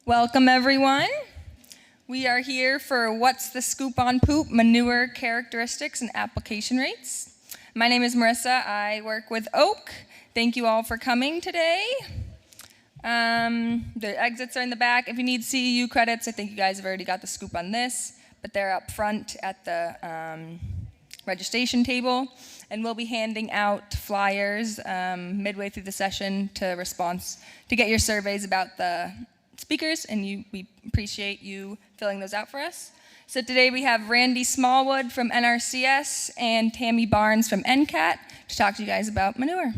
Welcome, everyone. We are here for What's the Scoop on Poop? Manure Characteristics and Application Rates. My name is Marissa. I work with Oak. Thank you all for coming today. The exits are in the back. If you need CEU credits, I think you guys have already got the scoop on this, but they're up front at the registration table. And we'll be handing out flyers midway through the session to get your surveys about the speakers, and we appreciate you filling those out for us. So today we have Randy Smallwood from NRCS and Tammy Barnes from NCAT to talk to you guys about manure.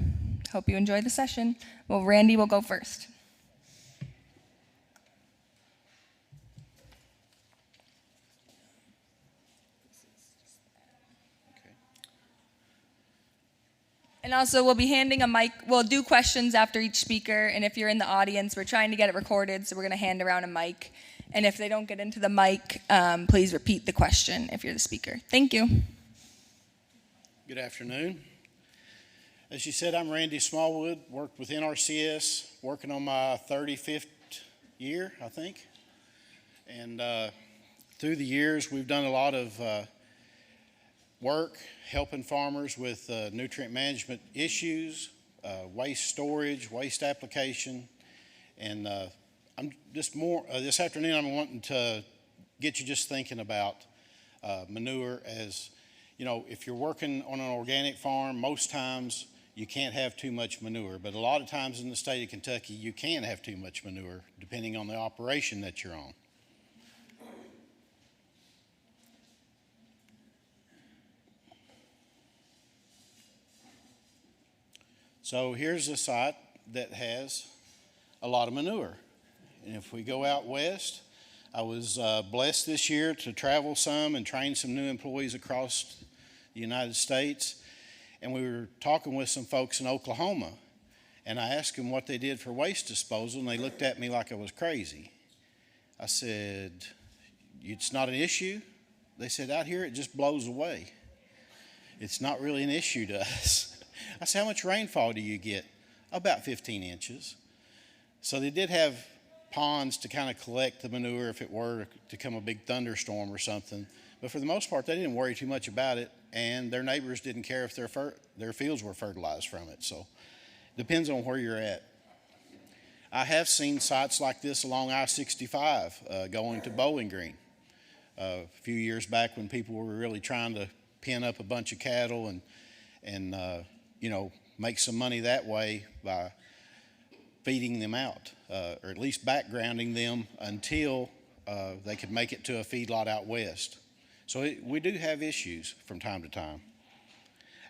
Hope you enjoy the session. Well, Randy will go first. And also, we'll be handing a mic. We'll do questions after each speaker, and if you're in the audience, we're trying to get it recorded, so we're going to hand around a mic. And if they don't get into the mic, please repeat the question if you're the speaker. Thank you. Good afternoon. As you said, I'm Randy Smallwood, worked with NRCS, working on my 35th year, I think. And through the years, we've done a lot of work helping farmers with nutrient management issues, waste storage, waste application, and I'm just this afternoon I'm wanting to get you just thinking about manure. As you know, if you're working on an organic farm, most times you can't have too much manure, but a lot of times in the state of Kentucky you can have too much manure depending on the operation that you're on. So here's a site that has a lot of manure. And if we go out west, I was blessed this year to travel some and train some new employees across the United States. And we were talking with some folks in Oklahoma. And I asked them what they did for waste disposal, and they looked at me like I was crazy. I said, "It's not an issue?" They said, "Out here it just blows away. It's not really an issue to us." I said, "How much rainfall do you get?" "About 15 inches. So they did have ponds to kind of collect the manure if it were to come a big thunderstorm or something. But for the most part, they didn't worry too much about it, and their neighbors didn't care if their fields were fertilized from it. So it depends on where you're at. I have seen sites like this along I-65 going to Bowling Green. A few years back when people were really trying to pen up a bunch of cattle and make some money that way by feeding them out, or at least backgrounding them until they could make it to a feedlot out west. So we do have issues from time to time.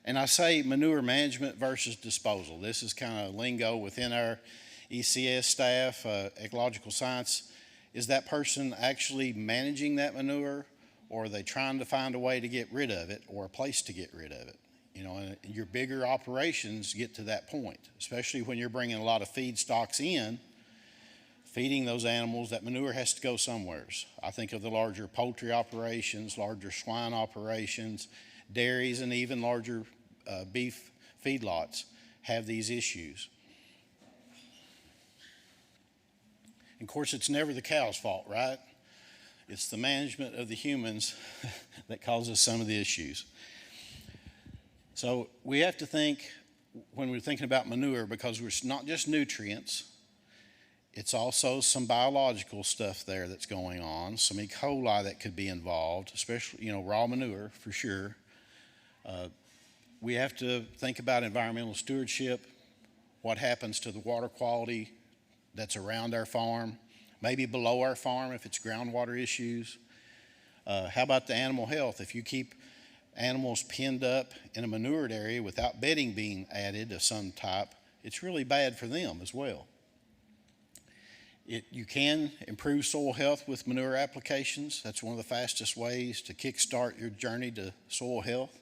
And I say manure management versus disposal. This is kind of lingo within our ECS staff, ecological science. Is that person actually managing that manure, or are they trying to find a way to get rid of it or a place to get rid of it? You know, and your bigger operations get to that point, especially when you're bringing a lot of feed stocks in, feeding those animals. That manure has to go somewheres. I think of the larger poultry operations, larger swine operations, dairies, and even larger beef feedlots have these issues. And of course, it's never the cow's fault, right? It's the management of the humans that causes some of the issues. So we have to think when we're thinking about manure, because it's not just nutrients, it's also some biological stuff there that's going on, some E. coli that could be involved, especially, raw manure for sure. We have to think about environmental stewardship, what happens to the water quality that's around our farm, maybe below our farm if it's groundwater issues. How about the animal health? If you keep animals penned up in a manured area without bedding being added of some type, it's really bad for them as well. You can improve soil health with manure applications. That's one of the fastest ways to kickstart your journey to soil health.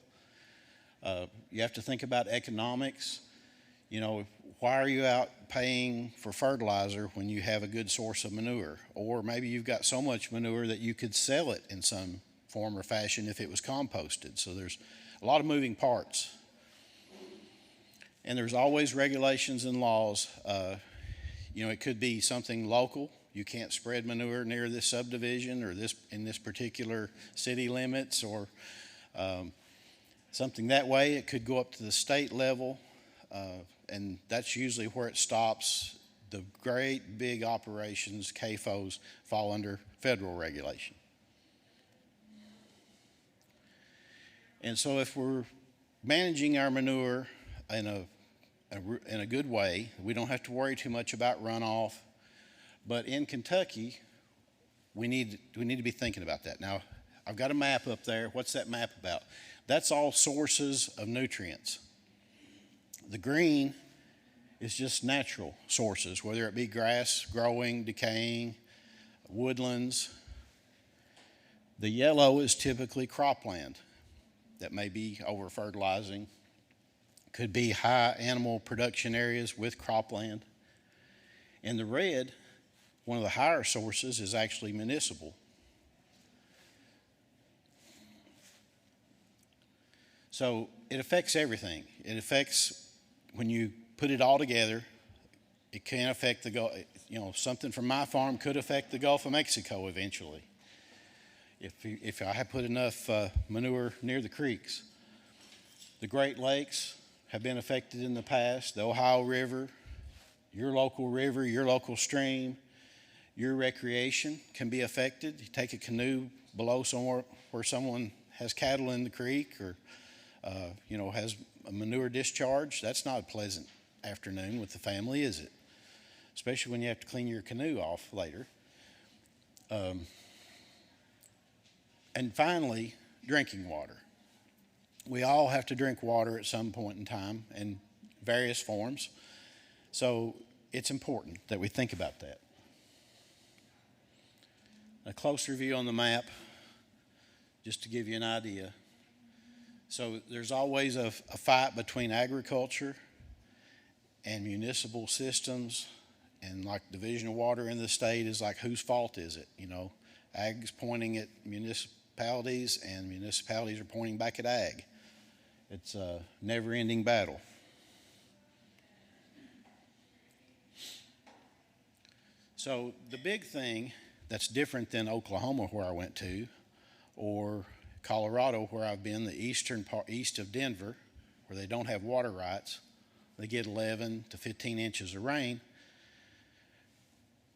You have to think about economics. Why are you out paying for fertilizer when you have a good source of manure? Or maybe you've got so much manure that you could sell it in some form or fashion if it was composted. So there's a lot of moving parts. And there's always regulations and laws. It could be something local. you can't spread manure near this subdivision or in this particular city limits or something that way. It could go up to the state level, and that's usually where it stops. The great big operations, CAFOs, fall under federal regulation. And so if we're managing our manure in a good way, we don't have to worry too much about runoff. But in Kentucky, we need to be thinking about that. Now, I've got a map up there. What's that map about? That's all sources of nutrients. The green is just natural sources, whether it be grass growing, decaying, woodlands. The yellow is typically cropland that may be over-fertilizing. Could be high animal production areas with cropland. And the red, one of the higher sources, is actually municipal. So it affects everything. It affects, when you put it all together, it can affect the Gulf. Something from my farm could affect the Gulf of Mexico eventually. If I had put enough manure near the creeks. The Great Lakes have been affected in the past. The Ohio River, your local stream, your recreation can be affected. You take a canoe below somewhere where someone has cattle in the creek or has a manure discharge. That's not a pleasant afternoon with the family, is it? Especially when you have to clean your canoe off later. And finally, drinking water. We all have to drink water at some point in time in various forms. So it's important that we think about that. A closer view on the map, just to give you an idea. So there's always a fight between agriculture and municipal systems, and like Division of Water in the state is like, whose fault is it? Ag's pointing at municipalities and municipalities are pointing back at ag. It's a never-ending battle. So the big thing that's different than Oklahoma, where I went to, or Colorado, where I've been, the eastern part, east of Denver, where they don't have water rights, they get 11 to 15 inches of rain.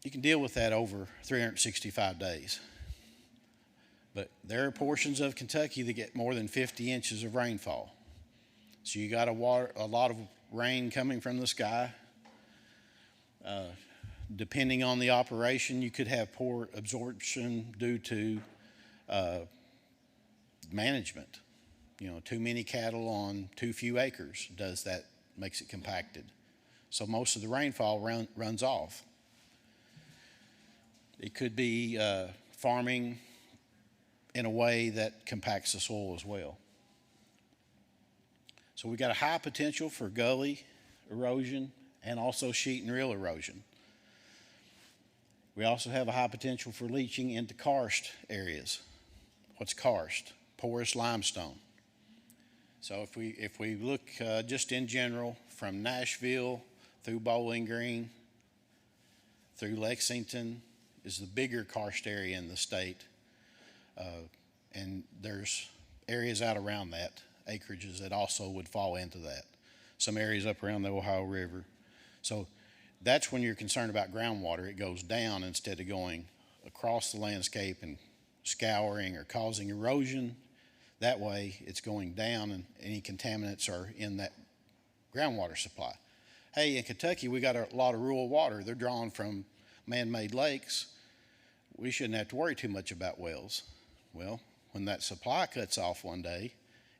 You can deal with that over 365 days. But there are portions of Kentucky that get more than 50 inches of rainfall. So you got a lot of rain coming from the sky. Depending on the operation, you could have poor absorption due to management. Too many cattle on too few acres makes it compacted. So most of the rainfall runs off. It could be farming in a way that compacts the soil as well. So we got a high potential for gully erosion and also sheet and rill erosion. We also have a high potential for leaching into karst areas. What's karst? Porous limestone. So if we look just in general from Nashville through Bowling Green through Lexington is the bigger karst area in the state. And there's areas out around that, acreages that also would fall into that. Some areas up around the Ohio River. So that's when you're concerned about groundwater. It goes down instead of going across the landscape and scouring or causing erosion. That way it's going down and any contaminants are in that groundwater supply. Hey, in Kentucky, we got a lot of rural water. They're drawn from man-made lakes. We shouldn't have to worry too much about wells. Well, when that supply cuts off one day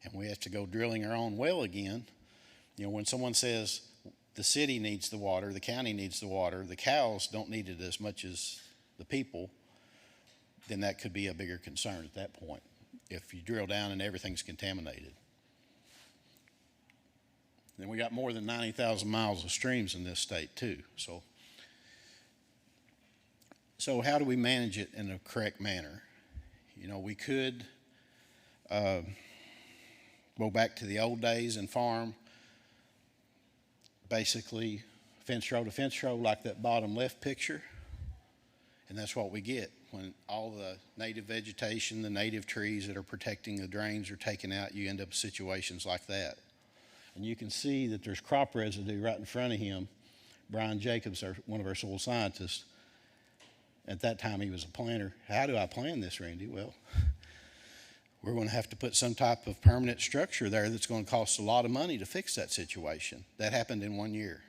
and we have to go drilling our own well again, when someone says the city needs the water, the county needs the water, the cows don't need it as much as the people, then that could be a bigger concern at that point if you drill down and everything's contaminated. Then we got more than 90,000 miles of streams in this state too. So how do we manage it in a correct manner? We could go back to the old days and farm basically fence row to fence row like that bottom left picture. And that's what we get when all the native vegetation, the native trees that are protecting the drains are taken out. You end up in situations like that. And you can see that there's crop residue right in front of him. Brian Jacobs, one of our soil scientists, at that time he was a planter. How do I plan this, Randy? Well, we're going to have to put some type of permanent structure there that's going to cost a lot of money to fix that situation. That happened in 1 year.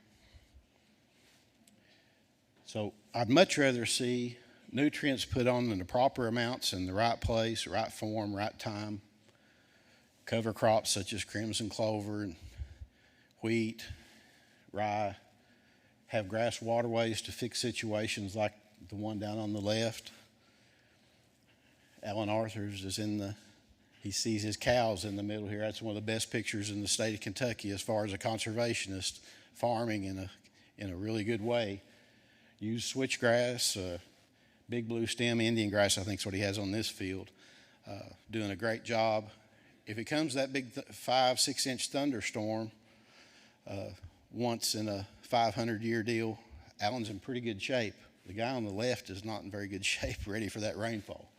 So I'd much rather see nutrients put on in the proper amounts in the right place, right form, right time. Cover crops such as crimson clover and wheat, rye. Have grass waterways to fix situations like the one down on the left. Alan Arthurs is he sees his cows in the middle here. That's one of the best pictures in the state of Kentucky as far as a conservationist farming in a really good way. Use switchgrass, big blue stem Indian grass, I think is what he has on this field. Doing a great job. If it comes that big 5-6 inch thunderstorm once in a 500-year deal, Alan's in pretty good shape. The guy on the left is not in very good shape, ready for that rainfall.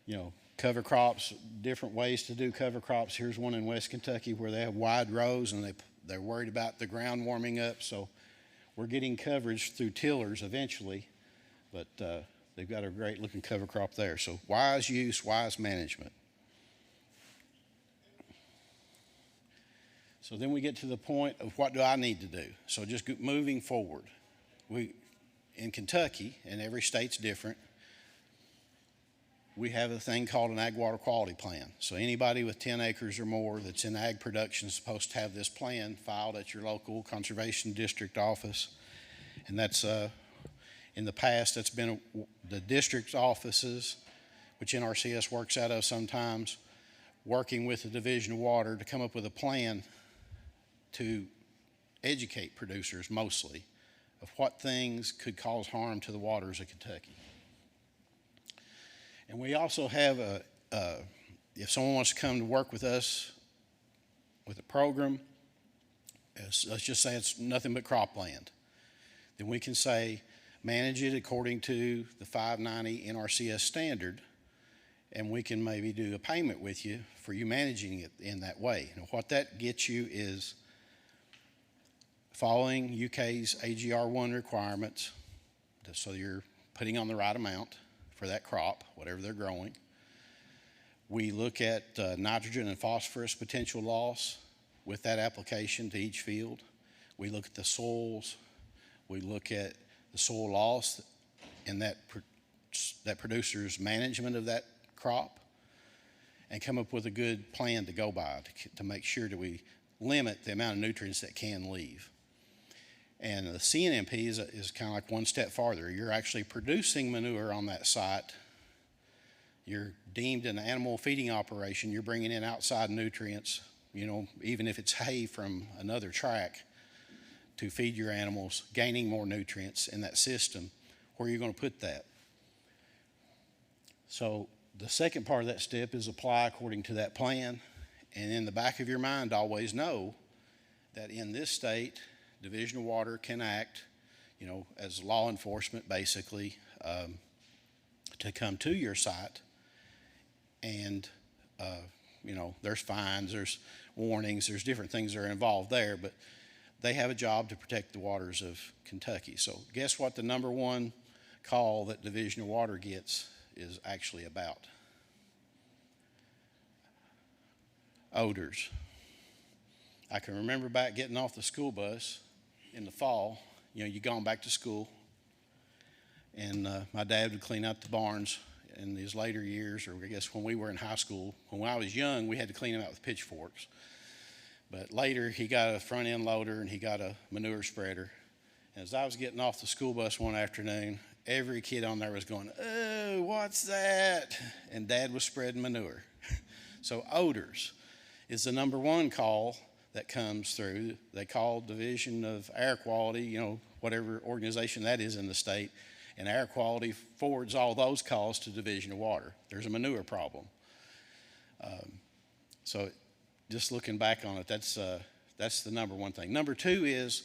You know, cover crops, different ways to do cover crops. Here's one in West Kentucky where they have wide rows and they're worried about the ground warming up. So we're getting coverage through tillers eventually, but they've got a great looking cover crop there. So wise use, wise management. So then we get to the point of what do I need to do? So just moving forward. In Kentucky, and every state's different, we have a thing called an ag water quality plan. So anybody with 10 acres or more that's in ag production is supposed to have this plan filed at your local conservation district office. And that's, in the past, that's been the district offices, which NRCS works out of sometimes, working with the Division of Water to come up with a plan to educate producers mostly of what things could cause harm to the waters of Kentucky. And we also have if someone wants to come to work with us with a program, let's just say it's nothing but cropland, then we can say manage it according to the 590 NRCS standard, and we can maybe do a payment with you for you managing it in that way. And what that gets you is following UK's AGR1 requirements, so you're putting on the right amount for that crop, whatever they're growing. We look at nitrogen and phosphorus potential loss with that application to each field. We look at the soils. We look at the soil loss and that producer's management of that crop, and come up with a good plan to go by to make sure that we limit the amount of nutrients that can leave. And the CNMP is kind of like one step farther. You're actually producing manure on that site. You're deemed an animal feeding operation. You're bringing in outside nutrients, you know, even if it's hay from another track, to feed your animals, gaining more nutrients in that system. Where are you going to put that? So the second part of that step is apply according to that plan. And in the back of your mind, always know that in this state, Division of Water can act, you know, as law enforcement basically, to come to your site. And, you know, there's fines, there's warnings, there's different things that are involved there, but they have a job to protect the waters of Kentucky. So guess what the number one call that Division of Water gets is actually about? Odors. I can remember back getting off the school bus in the fall. You know, you'd gone back to school, and my dad would clean out the barns in his later years, or I guess when we were in high school. When I was young, we had to clean them out with pitchforks. But later, he got a front end loader and he got a manure spreader. And as I was getting off the school bus one afternoon, every kid on there was going, "Oh, what's that?" And Dad was spreading manure. So odors is the number one call that comes through. They call Division of Air Quality, you know, whatever organization that is in the state, and air quality forwards all those calls to Division of Water. There's a manure problem. So just looking back on it, that's the number one thing. Number two is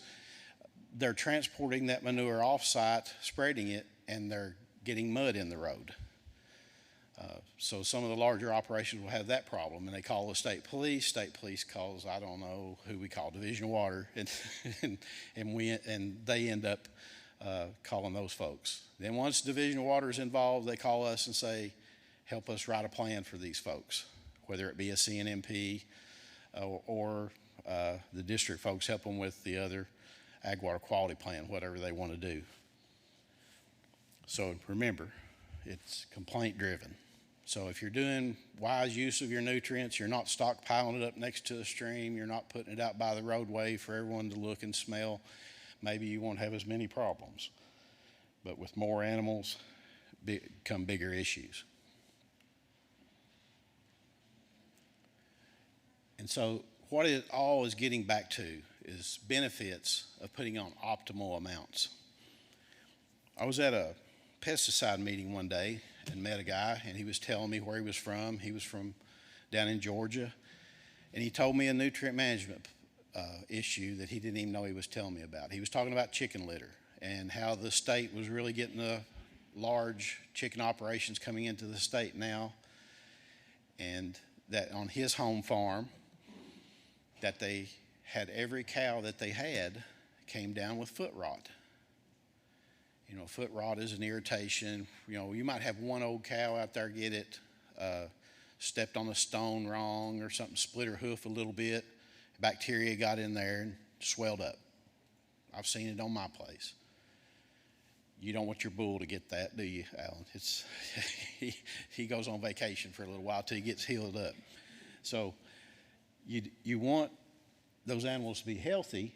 they're transporting that manure off-site, spreading it, and they're getting mud in the road. So some of the larger operations will have that problem, and they call the state police. State police calls, I don't know who we call, Division of Water, and they end up calling those folks. Then once Division of Water is involved, they call us and say, help us write a plan for these folks, whether it be a CNMP or the district folks help them with the other ag water quality plan, whatever they want to do. So remember, it's complaint driven. So if you're doing wise use of your nutrients, you're not stockpiling it up next to a stream, you're not putting it out by the roadway for everyone to look and smell, maybe you won't have as many problems. But with more animals come bigger issues. And so what it all is getting back to is benefits of putting on optimal amounts. I was at a pesticide meeting one day and met a guy, and he was telling me where he was from. He was from down in Georgia, and he told me a nutrient management issue that he didn't even know he was telling me about. He was talking about chicken litter and how the state was really getting the large chicken operations coming into the state now, and that on his home farm that they had every cow that they had came down with foot rot. You know, foot rot is an irritation. You know, you might have one old cow out there get it, stepped on a stone wrong or something, split her hoof a little bit. Bacteria got in there and swelled up. I've seen it on my place. You don't want your bull to get that, do you, Alan? It's he goes on vacation for a little while till he gets healed up. So you want those animals to be healthy.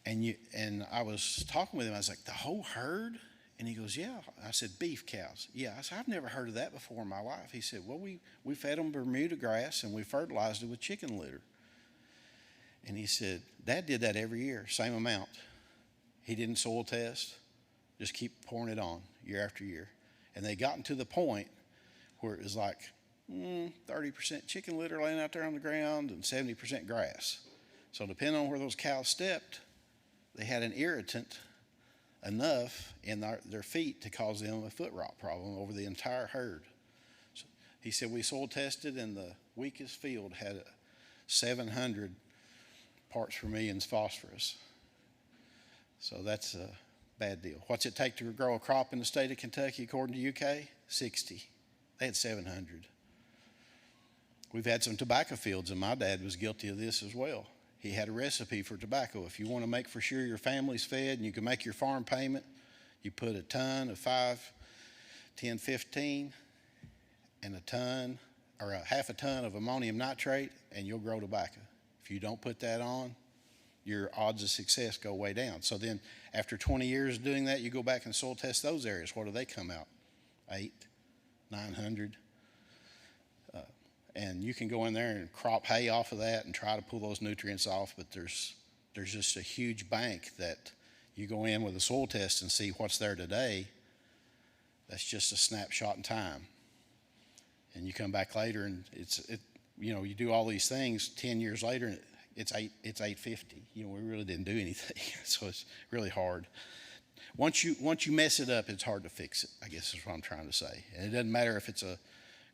And I was talking with him. I was like, the whole herd? And he goes, yeah. I said, beef cows. Yeah. I said, I've never heard of that before in my life. He said, well, we fed them Bermuda grass and we fertilized it with chicken litter. And he said, Dad did that every year, same amount. He didn't soil test, just keep pouring it on year after year. And they gotten to the point where it was like 30% chicken litter laying out there on the ground and 70% grass. So depending on where those cows stepped, they had an irritant enough in their feet to cause them a foot rot problem over the entire herd. So he said we soil tested, and the weakest field had 700 parts per million phosphorus. So that's a bad deal. What's it take to grow a crop in the state of Kentucky according to UK? 60. They had 700. We've had some tobacco fields, and my dad was guilty of this as well. He had a recipe for tobacco. If you want to make for sure your family's fed and you can make your farm payment, you put a ton of 5, 10, 15, and a ton or a half a ton of ammonium nitrate, and you'll grow tobacco. If you don't put that on, your odds of success go way down. So then after 20 years of doing that, you go back and soil test those areas. What do they come out? 8, 900. And you can go in there and crop hay off of that and try to pull those nutrients off, but there's just a huge bank that you go in with a soil test and see what's there today. That's just a snapshot in time. And you come back later and you do all these things 10 years later and it's 850. We really didn't do anything. So it's really hard. Once you mess it up, it's hard to fix it, I guess is what I'm trying to say. And it doesn't matter if it's a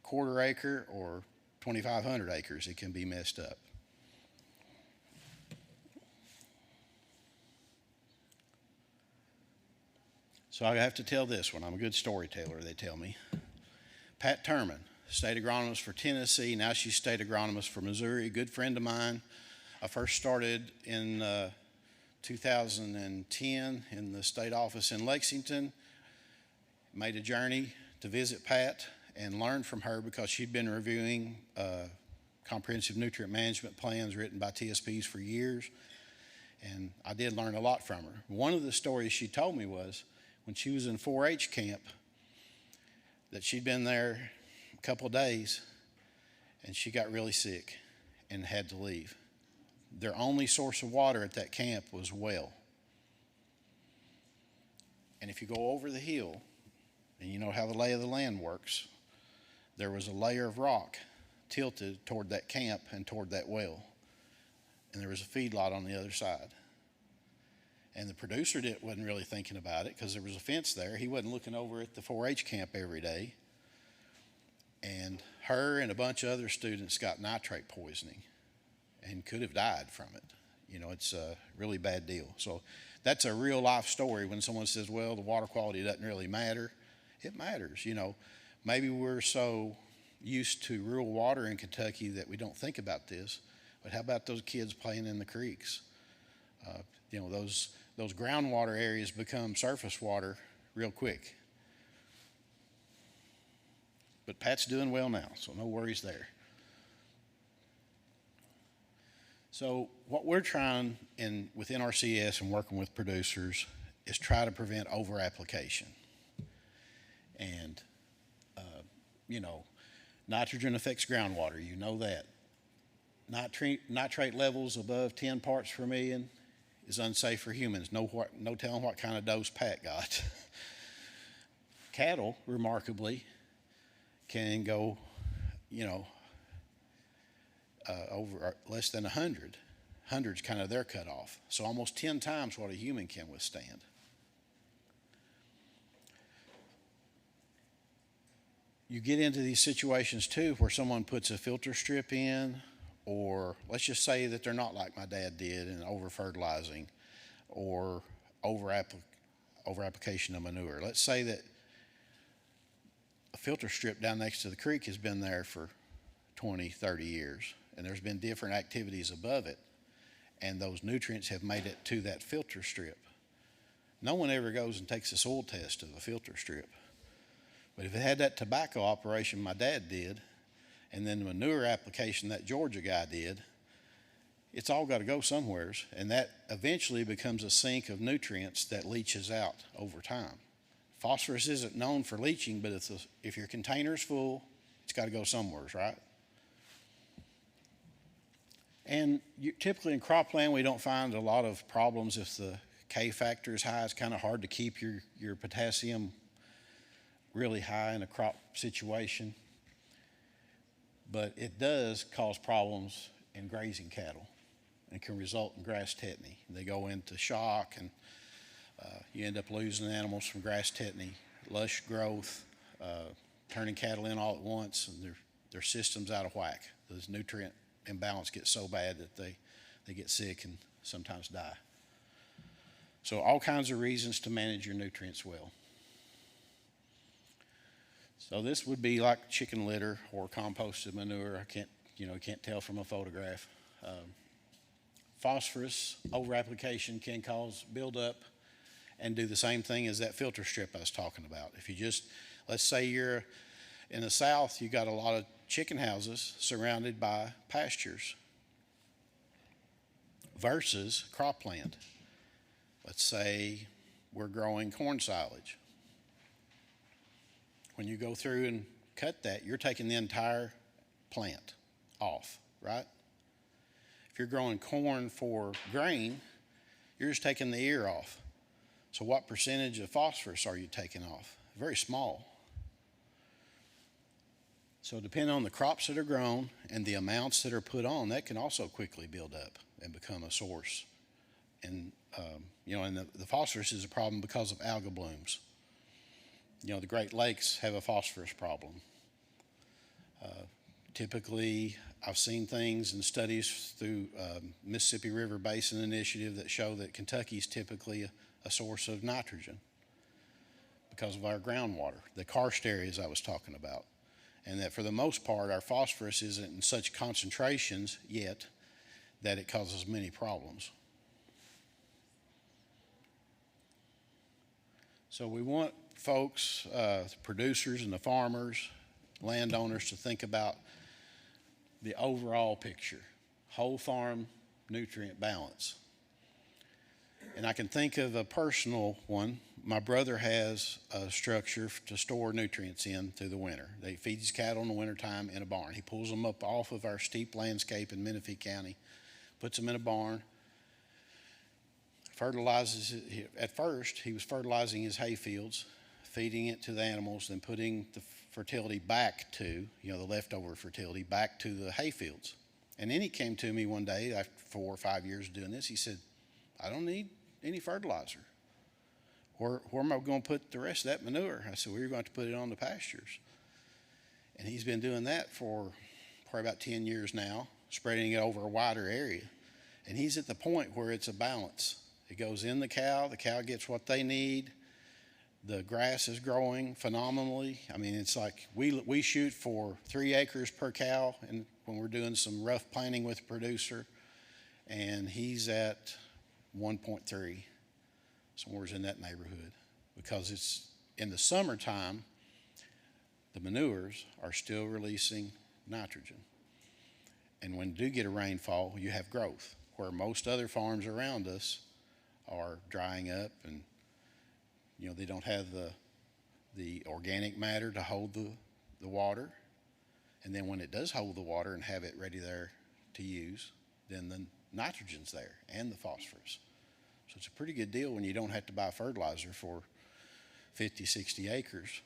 quarter acre or 2,500 acres, it can be messed up. So I have to tell this one. I'm a good storyteller, they tell me. Pat Turman, state agronomist for Tennessee. Now she's state agronomist for Missouri. A good friend of mine. I first started in 2010 in the state office in Lexington. Made a journey to visit Pat and learned from her because she'd been reviewing comprehensive nutrient management plans written by TSPs for years. And I did learn a lot from her. One of the stories she told me was when she was in 4-H camp that she'd been there a couple of days and she got really sick and had to leave. Their only source of water at that camp was a well. And if you go over the hill, and you know how the lay of the land works, there was a layer of rock tilted toward that camp and toward that well. And there was a feedlot on the other side. And the producer wasn't really thinking about it because there was a fence there. He wasn't looking over at the 4-H camp every day. And her and a bunch of other students got nitrate poisoning and could have died from it. You know, it's a really bad deal. So that's a real life story when someone says, well, the water quality doesn't really matter. It matters. You know, maybe we're so used to rural water in Kentucky that we don't think about this. But how about those kids playing in the creeks? You know, those groundwater areas become surface water real quick. But Pat's doing well now, so no worries there. So what we're trying within RCS and working with producers is try to prevent over-application. And, you know, nitrogen affects groundwater, you know that. Nitrate levels above 10 parts per million is unsafe for humans. No telling what kind of dose Pat got. Cattle, remarkably, can go, you know, over less than 100. 100's kind of their cutoff. So almost 10 times what a human can withstand. You get into these situations too where someone puts a filter strip in, or let's just say that they're not like my dad did and over-fertilizing or over-application of manure. Let's say that a filter strip down next to the creek has been there for 20, 30 years, and there's been different activities above it, and those nutrients have made it to that filter strip. No one ever goes and takes a soil test of a filter strip. But if it had that tobacco operation my dad did, and then the manure application that Georgia guy did, it's all got to go somewheres, and that eventually becomes a sink of nutrients that leaches out over time. Phosphorus isn't known for leaching, but if your container's full, it's got to go somewheres, right? And typically in cropland, we don't find a lot of problems if the K factor is high. It's kind of hard to keep your potassium really high in a crop situation. But it does cause problems in grazing cattle and can result in grass tetany. They go into shock, and you end up losing animals from grass tetany, lush growth, turning cattle in all at once, and their system's out of whack. Those nutrient imbalance gets so bad that they get sick and sometimes die. So all kinds of reasons to manage your nutrients well. So this would be like chicken litter or composted manure. I can't tell from a photograph. Phosphorus over-application can cause buildup and do the same thing as that filter strip I was talking about. If you just, let's say you're in the South, you got a lot of chicken houses surrounded by pastures versus cropland. Let's say we're growing corn silage. When you go through and cut that, you're taking the entire plant off, right? If you're growing corn for grain, you're just taking the ear off. So what percentage of phosphorus are you taking off? Very small. So depending on the crops that are grown and the amounts that are put on, that can also quickly build up and become a source. And the phosphorus is a problem because of algal blooms. You know, the Great Lakes have a phosphorus problem. Typically, I've seen things and studies through Mississippi River Basin Initiative that show that Kentucky is typically a source of nitrogen because of our groundwater, the karst areas I was talking about. And that for the most part, our phosphorus isn't in such concentrations yet that it causes many problems. So we want folks, the producers and the farmers, landowners to think about the overall picture, whole farm nutrient balance. And I can think of a personal one. My brother has a structure to store nutrients in through the winter. He feeds his cattle in the wintertime in a barn. He pulls them up off of our steep landscape in Menifee County, puts them in a barn, fertilizes it. At first, he was fertilizing his hay fields, feeding it to the animals, then putting the fertility back to, the leftover fertility back to the hay fields. And then he came to me one day after 4 or 5 years of doing this. He said, I don't need any fertilizer. Where am I going to put the rest of that manure? I said, well, you're going to have to put it on the pastures. And he's been doing that for probably about 10 years now, spreading it over a wider area. And he's at the point where it's a balance. It goes in the cow gets what they need. The grass is growing phenomenally. I mean, it's like we shoot for 3 acres per cow and when we're doing some rough planting with the producer, and he's at 1.3, somewhere in that neighborhood, because it's in the summertime, the manures are still releasing nitrogen. And when you do get a rainfall, you have growth, where most other farms around us are drying up and they don't have the organic matter to hold the water. And then when it does hold the water and have it ready there to use, then the nitrogen's there and the phosphorus. So it's a pretty good deal when you don't have to buy fertilizer for 50, 60 acres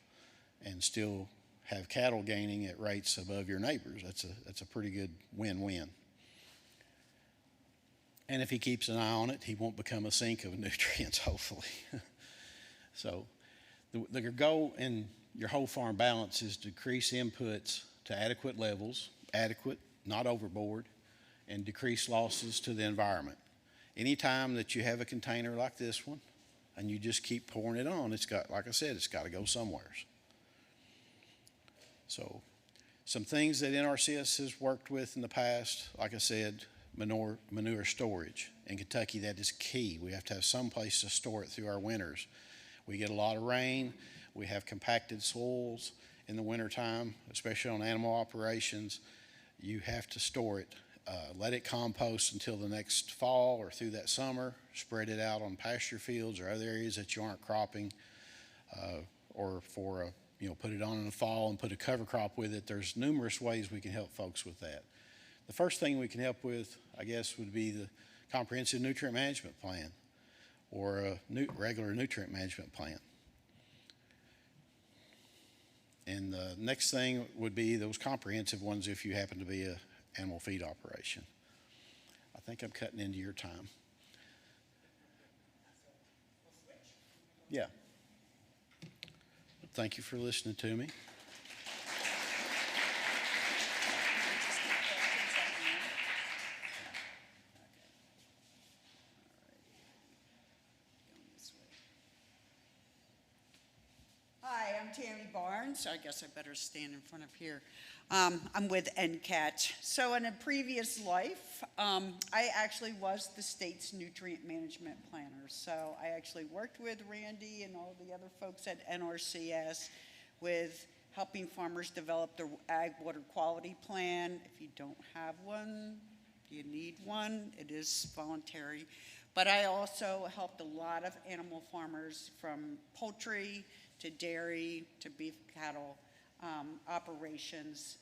and still have cattle gaining at rates above your neighbors. That's a pretty good win-win. And if he keeps an eye on it, he won't become a sink of nutrients, hopefully. So the goal in your whole farm balance is to decrease inputs to adequate levels, not overboard, and decrease losses to the environment. Anytime that you have a container like this one and you just keep pouring it on, like I said, it's got to go somewhere. So some things that NRCS has worked with in the past, like I said, manure storage. In Kentucky, that is key. We have to have some place to store it through our winters. We get a lot of rain. We have compacted soils in the wintertime, especially on animal operations. You have to store it. Let it compost until the next fall or through that summer. Spread it out on pasture fields or other areas that you aren't cropping, or put it on in the fall and put a cover crop with it. There's numerous ways we can help folks with that. The first thing we can help with, I guess, would be the comprehensive nutrient management plan or a regular nutrient management plan. And the next thing would be those comprehensive ones if you happen to be an animal feed operation. I think I'm cutting into your time. Yeah. Thank you for listening to me. Hi, I'm Tammy Barnes. I guess I better stand in front of here. I'm with NCAT. So in a previous life, I actually was the state's nutrient management planner. So I actually worked with Randy and all the other folks at NRCS with helping farmers develop their ag water quality plan. If you don't have one, you need one. It is voluntary. But I also helped a lot of animal farmers from poultry to dairy to beef cattle operations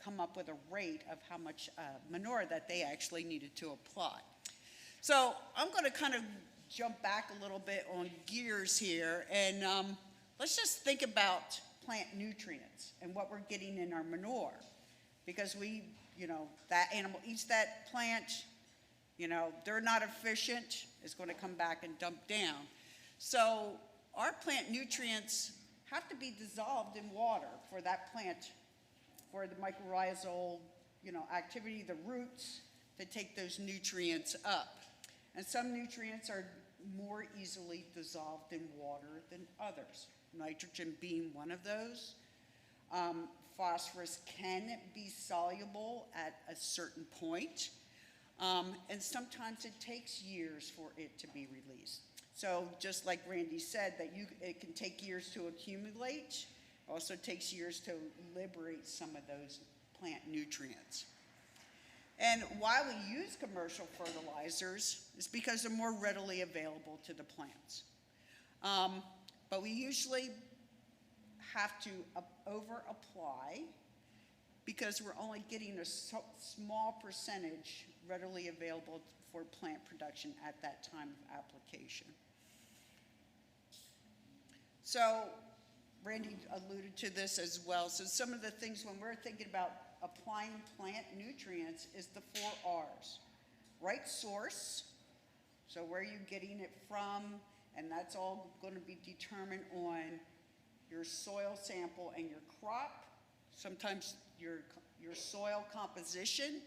come up with a rate of how much manure that they actually needed to apply. So I'm going to kind of jump back a little bit on gears here, and let's just think about plant nutrients and what we're getting in our manure, because that animal eats that plant, they're not efficient, it's going to come back and dump down. So our plant nutrients have to be dissolved in water for that plant, for the mycorrhizal, activity, the roots, to take those nutrients up. And some nutrients are more easily dissolved in water than others, nitrogen being one of those. Phosphorus can be soluble at a certain point, and sometimes it takes years for it to be released. So just like Randy said, it can take years to accumulate. It also takes years to liberate some of those plant nutrients. And why we use commercial fertilizers is because they're more readily available to the plants. But we usually have to over-apply because we're only getting a small percentage readily available for plant production at that time of application. So Randy alluded to this as well. So some of the things when we're thinking about applying plant nutrients is the 4 R's. Right source, So where you're getting it from, and that's all going to be determined on your soil sample and your crop, sometimes your soil composition,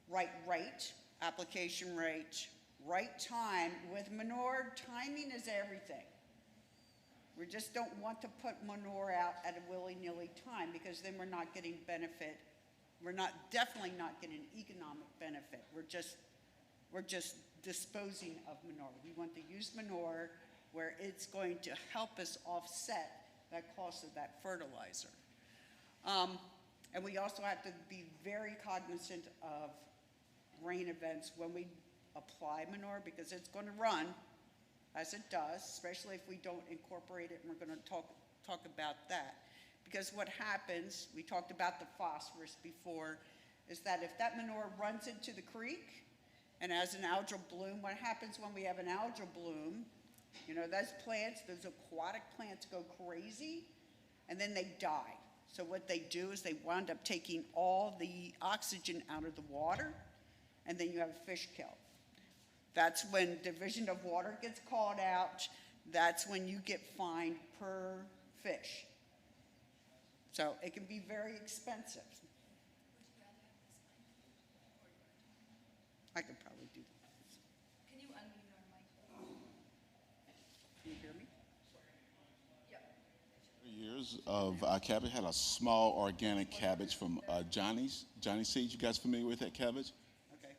right rate, application rate, right time. With manure, timing is everything. We just don't want to put manure out at a willy-nilly time, because then we're not getting benefit. We're definitely not getting economic benefit. We're just disposing of manure. We want to use manure where it's going to help us offset that cost of that fertilizer. And we also have to be very cognizant of rain events when we apply manure, because it's going to run as it does, especially if we don't incorporate it, and we're going to talk about that. Because what happens, we talked about the phosphorus before, is that if that manure runs into the creek and has an algal bloom, what happens when we have an algal bloom, you know, those plants, those aquatic plants go crazy, and then they die. So what they do is they wind up taking all the oxygen out of the water, and then you have a fish kill. That's when division of water gets called out. That's when you get fined per fish. So it can be very expensive. I could probably do that. Can you unmute our mic? Can you hear me? Years of cabbage. Had a small organic cabbage from Johnny Seeds. You guys familiar with that cabbage?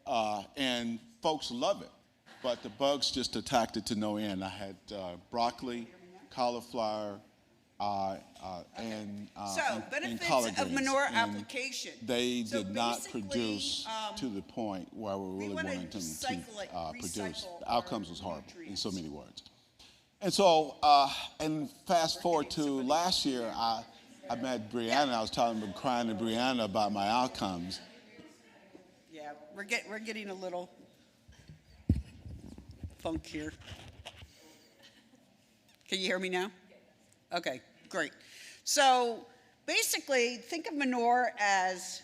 Okay. And folks love it, but the bugs just attacked it to no end. I had broccoli, cauliflower, and benefits collard of greens, manure and application. They So did not basically, produce to the point where we really wanna wanted them to recycle it, produce. recycle The outcomes was our horrible in so nutrients. many words. And so, and fast forward to last year, I met Brianna. I was crying to Brianna about my outcomes. Yeah, we're getting a little funk here. Can you hear me now? Okay, great. So basically, think of manure as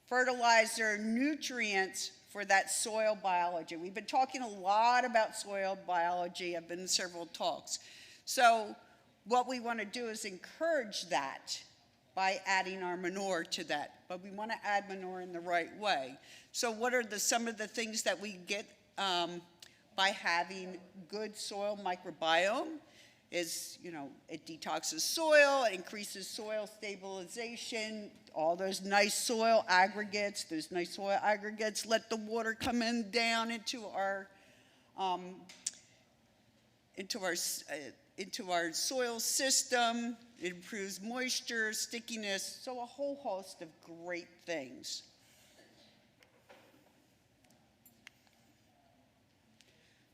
fertilizer, nutrients for that soil biology. We've been talking a lot about soil biology. I've been in several talks. So what we want to do is encourage that by adding our manure to that. But we want to add manure in the right way. So what are some of the things that we get by having good soil microbiome? Is, you know, it detoxes soil, it increases soil stabilization, all those nice soil aggregates. Those nice soil aggregates let the water come in down into our soil system. It improves moisture, stickiness, so a whole host of great things.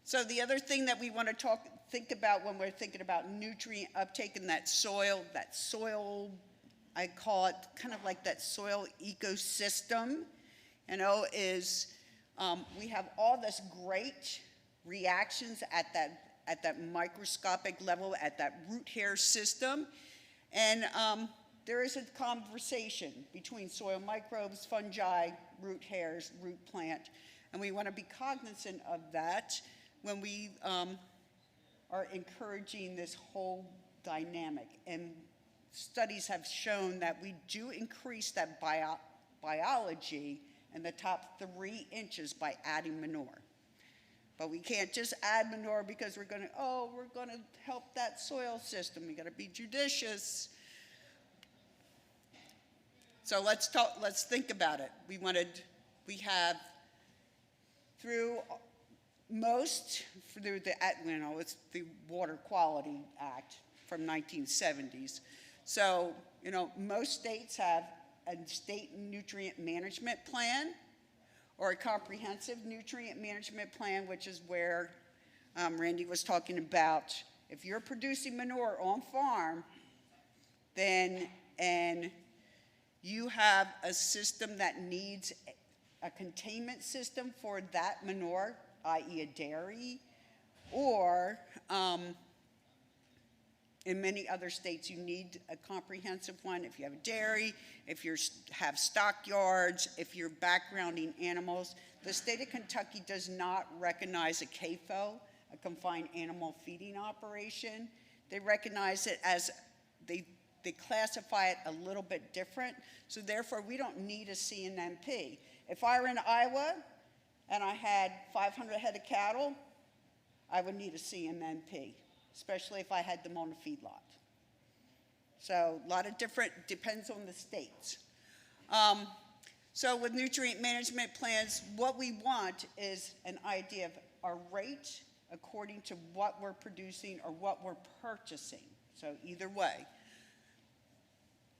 So the other thing that we want to think about when we're thinking about nutrient uptake in that soil, I call it kind of like that soil ecosystem, you know, is we have all this great reactions at that microscopic level, at that root hair system, and there is a conversation between soil microbes, fungi, root hairs, root plant, and we want to be cognizant of that when we are encouraging this whole dynamic. And studies have shown that we do increase that biology in the top 3 inches by adding manure. But we can't just add manure because we're going to help that soil system. We got to be judicious. So let's think about it. We have through the, you know, it's the Water Quality Act from 1970s. So, you know, most states have a state nutrient management plan or a comprehensive nutrient management plan, which is where Randy was talking about. If you're producing manure on farm, then, and you have a system that needs a containment system for that manure, i.e. a dairy, or in many other states you need a comprehensive one. If you have a dairy, if you have stockyards, if you're backgrounding animals, The state of Kentucky does not recognize a CAFO, a confined animal feeding operation. They recognize it as, they classify it a little bit different, so therefore we don't need a CNMP. If I were in Iowa and I had 500 head of cattle, I would need a CNMP, especially if I had them on a feedlot. So a lot of different, depends on the states. So with nutrient management plans, what we want is an idea of our rate according to what we're producing or what we're purchasing. So either way.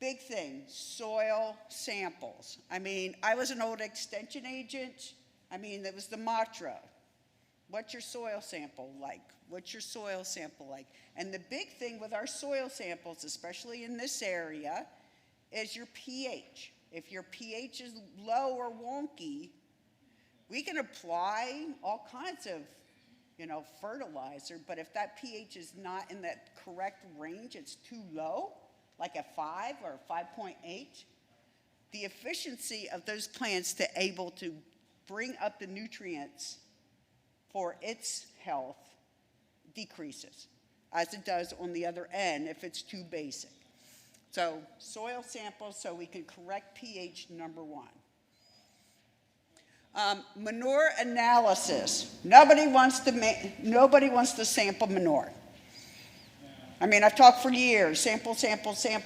Big thing, soil samples. I mean, I was an old extension agent. I mean, that was the mantra. What's your soil sample like? What's your soil sample like? And the big thing with our soil samples, especially in this area, is your pH. If your pH is low or wonky, we can apply all kinds of, fertilizer, but if that pH is not in that correct range, it's too low, like a 5 or a 5.8, the efficiency of those plants to able to bring up the nutrients for its health decreases, as it does on the other end if it's too basic. So soil samples so we can correct pH, number one. Manure analysis. Nobody wants to sample manure. I mean, I've talked for years, sample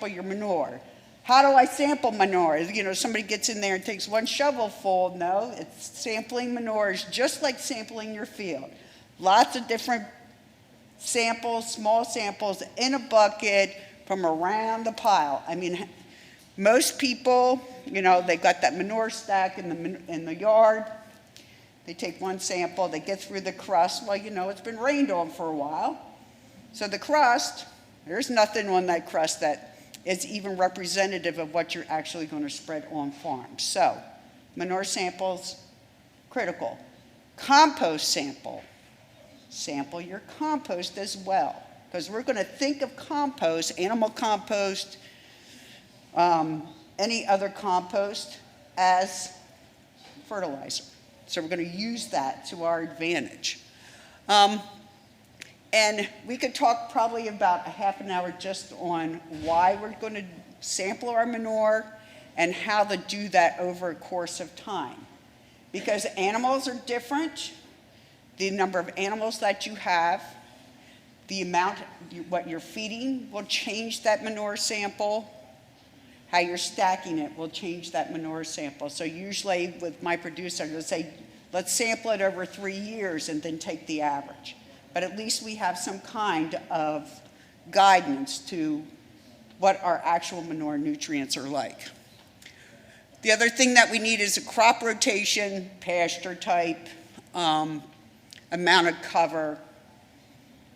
your manure. How do I sample manure? Somebody gets in there and takes one shovel full. No, it's sampling manure is just like sampling your field. Lots of different samples, small samples in a bucket from around the pile. I mean, most people, they got that manure stack in the yard. They take one sample, they get through the crust. Well, it's been rained on for a while. So the crust, there's nothing on that crust that is even representative of what you're actually going to spread on farm. So manure samples, critical. Compost sample. Sample your compost as well, because we're going to think of compost, animal compost, any other compost as fertilizer. So we're going to use that to our advantage. And we could talk probably about a half an hour just on why we're going to sample our manure and how to do that over a course of time. Because animals are different. The number of animals that you have, the amount, what you're feeding will change that manure sample. How you're stacking it will change that manure sample. So usually with my producer, I would say, let's sample it over 3 years and then take the average. But at least we have some kind of guidance to what our actual manure nutrients are like. The other thing that we need is a crop rotation, pasture type, amount of cover.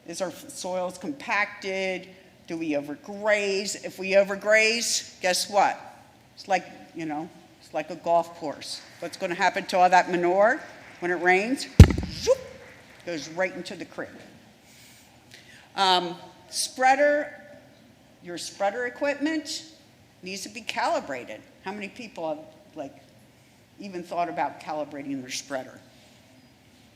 Is our soils compacted? Do we overgraze? If we overgraze, guess what? It's like, it's like a golf course. What's going to happen to all that manure when it rains? Zoop, goes right into the creek. Spreader, your spreader equipment needs to be calibrated. How many people have even thought about calibrating their spreader?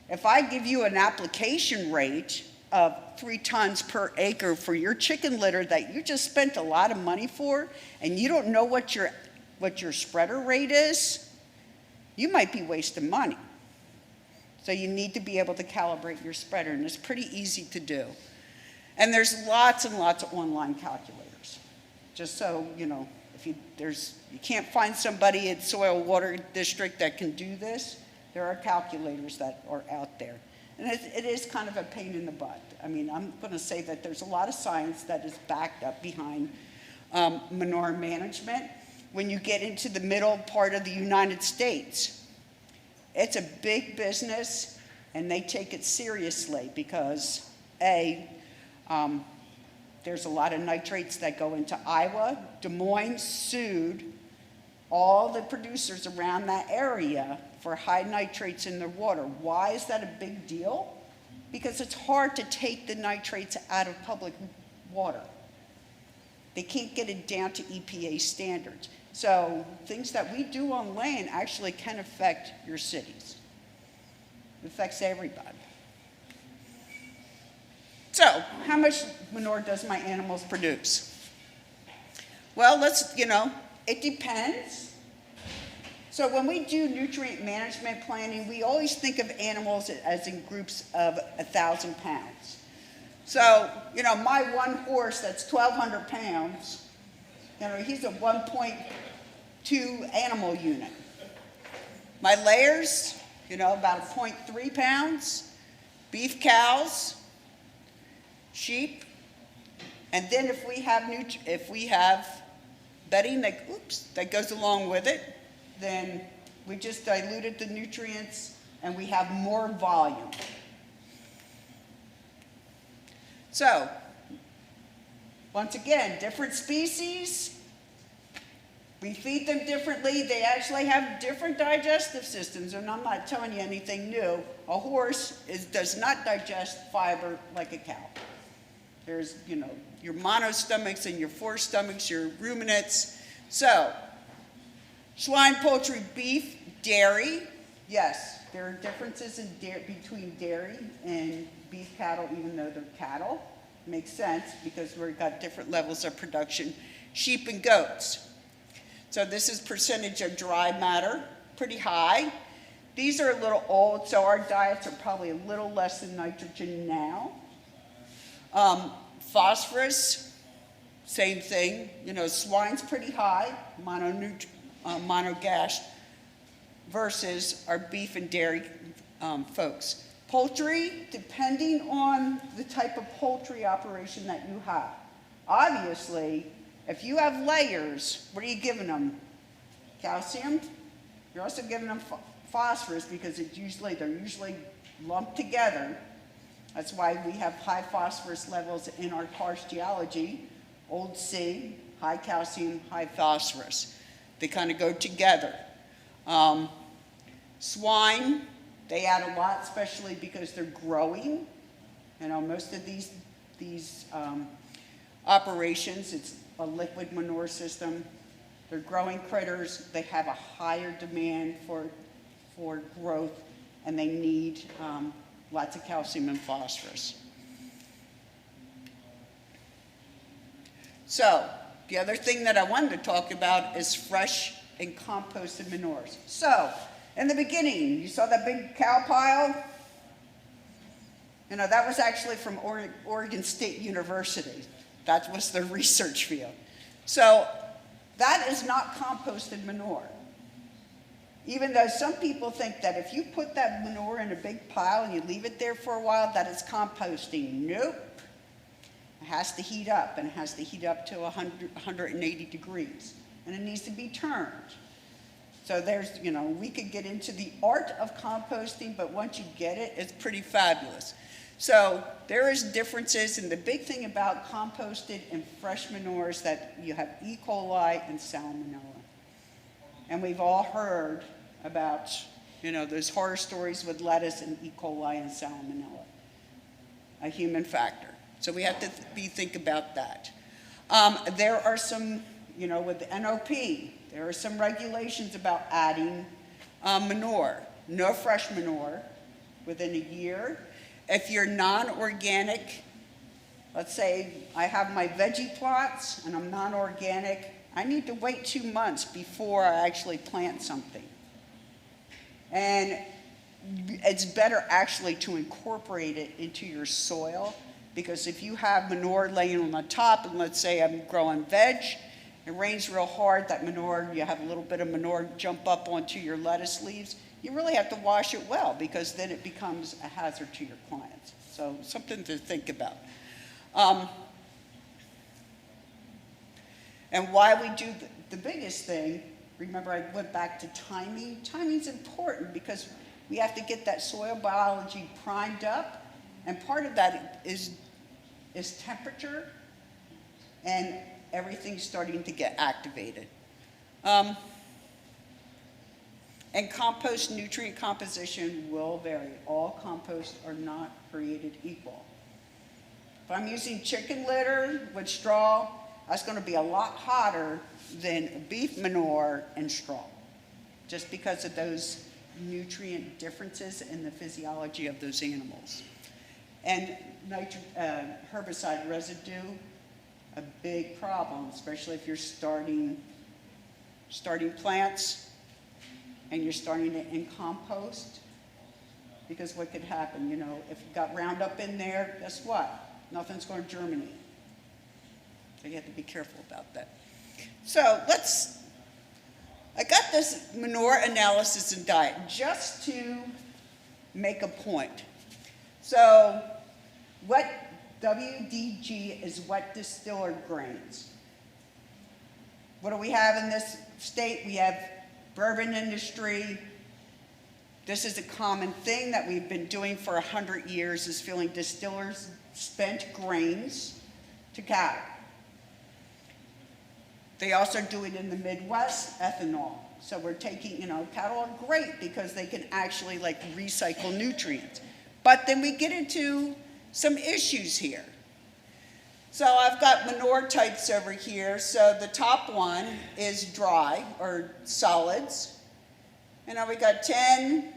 If I give you an application rate of 3 tons per acre for your chicken litter that you just spent a lot of money for, and you don't know what your spreader rate is, you might be wasting money. So you need to be able to calibrate your spreader, and it's pretty easy to do. And there's lots and lots of online calculators. Just so, if you can't find somebody at Soil Water District that can do this, there are calculators that are out there. And it is kind of a pain in the butt. I mean, I'm going to say that there's a lot of science that is backed up behind manure management. When you get into the middle part of the United States, it's a big business, and they take it seriously because, there's a lot of nitrates that go into Iowa. Des Moines sued all the producers around that area for high nitrates in their water. Why is that a big deal? Because it's hard to take the nitrates out of public water. They can't get it down to EPA standards. So things that we do on land actually can affect your cities. It affects everybody. So, how much manure does my animals produce? Well, it depends. So when we do nutrient management planning, we always think of animals as in groups of 1,000 pounds. So, my one horse that's 1,200 pounds, he's a 1.2 animal unit. My layers, about 0.3 pounds. Beef cows, sheep, and then if we have bedding that goes along with it, then we just diluted the nutrients and we have more volume. So, once again, different species, we feed them differently. They actually have different digestive systems, and I'm not telling you anything new. A horse does not digest fiber like a cow. There's, your monostomachs and your four stomachs, your ruminants. So, swine, poultry, beef, dairy. Yes, there are differences between dairy and beef cattle, even though they're cattle. Makes sense because we've got different levels of production. Sheep and goats. So this is percentage of dry matter, pretty high. These are a little old, so our diets are probably a little less than nitrogen now. Phosphorus, same thing. Swine's pretty high, monogash, versus our beef and dairy folks. Poultry, depending on the type of poultry operation that you have. Obviously, if you have layers, what are you giving them? Calcium? You're also giving them phosphorus because they're usually lumped together. That's why we have high phosphorus levels in our karst geology. Old C, high calcium, high phosphorus. They kind of go together. Swine, they add a lot, especially because they're growing. Most of these operations, it's a liquid manure system. They're growing critters. They have a higher demand for growth, and they need lots of calcium and phosphorus. So, the other thing that I wanted to talk about is fresh and composted manures. So, in the beginning, you saw that big cow pile? That was actually from Oregon State University. That was their research field. So, that is not composted manure. Even though some people think that if you put that manure in a big pile and you leave it there for a while, that it's composting. Nope. It has to heat up, and it has to heat up to 180 degrees. And it needs to be turned. So there's, we could get into the art of composting, but once you get it, it's pretty fabulous. So there is differences, and the big thing about composted and fresh manure is that you have E. coli and salmonella. And we've all heard about, those horror stories with lettuce and E. coli and salmonella, a human factor. So we have to think about that. There are some, with the NOP, there are some regulations about adding manure. No fresh manure within a year. If you're non-organic, let's say I have my veggie plots and I'm non-organic, I need to wait 2 months before I actually plant something. And it's better actually to incorporate it into your soil, because if you have manure laying on the top, and let's say I'm growing veg, it rains real hard, that manure, you have a little bit of manure jump up onto your lettuce leaves, you really have to wash it well, because then it becomes a hazard to your clients. So something to think about. And why we do the biggest thing, remember I went back to timing. Timing's important because we have to get that soil biology primed up, and part of that is temperature, and everything's starting to get activated. And compost nutrient composition will vary. All composts are not created equal. If I'm using chicken litter with straw, that's going to be a lot hotter than beef manure and straw, just because of those nutrient differences in the physiology of those animals. And herbicide residue, a big problem, especially if you're starting plants and you're starting it in compost, because what could happen, you know, if you've got Roundup in there, guess what? Nothing's going to germinate. So you have to be careful about that. So I got this manure analysis and diet just to make a point. So wet WDG is wet distilled grains. What do we have in this state? We have bourbon industry. This is a common thing that we've been doing for 100 years, is filling distillers' spent grains to cattle. They also do it in the Midwest, ethanol. So we're taking, you know, cattle are great because they can actually like recycle nutrients. But then we get into some issues here. So I've got manure types over here. So the top one is dry or solids. And now we got 10,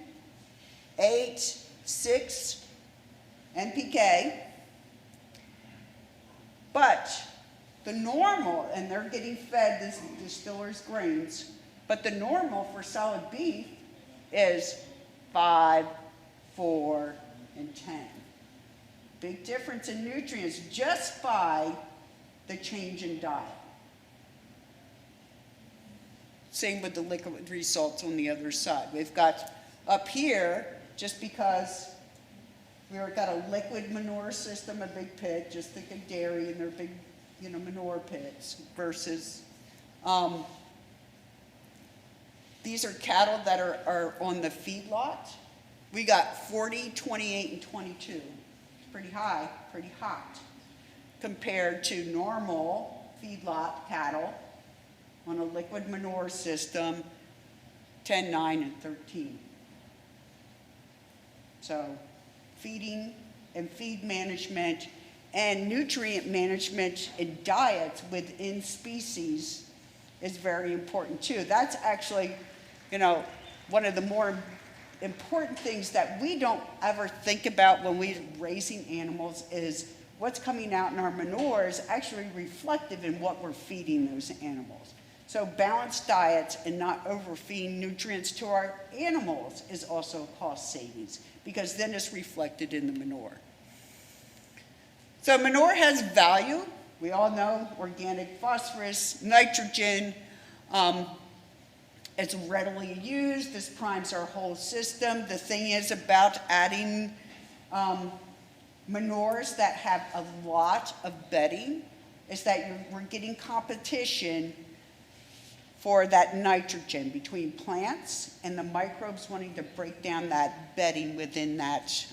8, 6 NPK. But the normal, and they're getting fed this distillers' grains, but the normal for solid beef is 5, 4, and 10. Big difference in nutrients just by the change in diet. Same with the liquid results on the other side. We've got up here, just because we've got a liquid manure system, a big pit, just think of dairy and their big, you know, manure pits, versus these are cattle that are on the feedlot. We got 40, 28, and 22. It's pretty high, pretty hot, compared to normal feedlot cattle on a liquid manure system, 10, 9, and 13. So feeding and feed management and nutrient management in diets within species is very important too. That's actually, you know, one of the more important things that we don't ever think about when we're raising animals is what's coming out in our manure is actually reflective in what we're feeding those animals. So balanced diets and not overfeeding nutrients to our animals is also a cost savings, because then it's reflected in the manure. So manure has value. We all know organic phosphorus, nitrogen. It's readily used. This primes our whole system. The thing is about adding manures that have a lot of bedding is that we're getting competition for that nitrogen between plants and the microbes wanting to break down that bedding within that,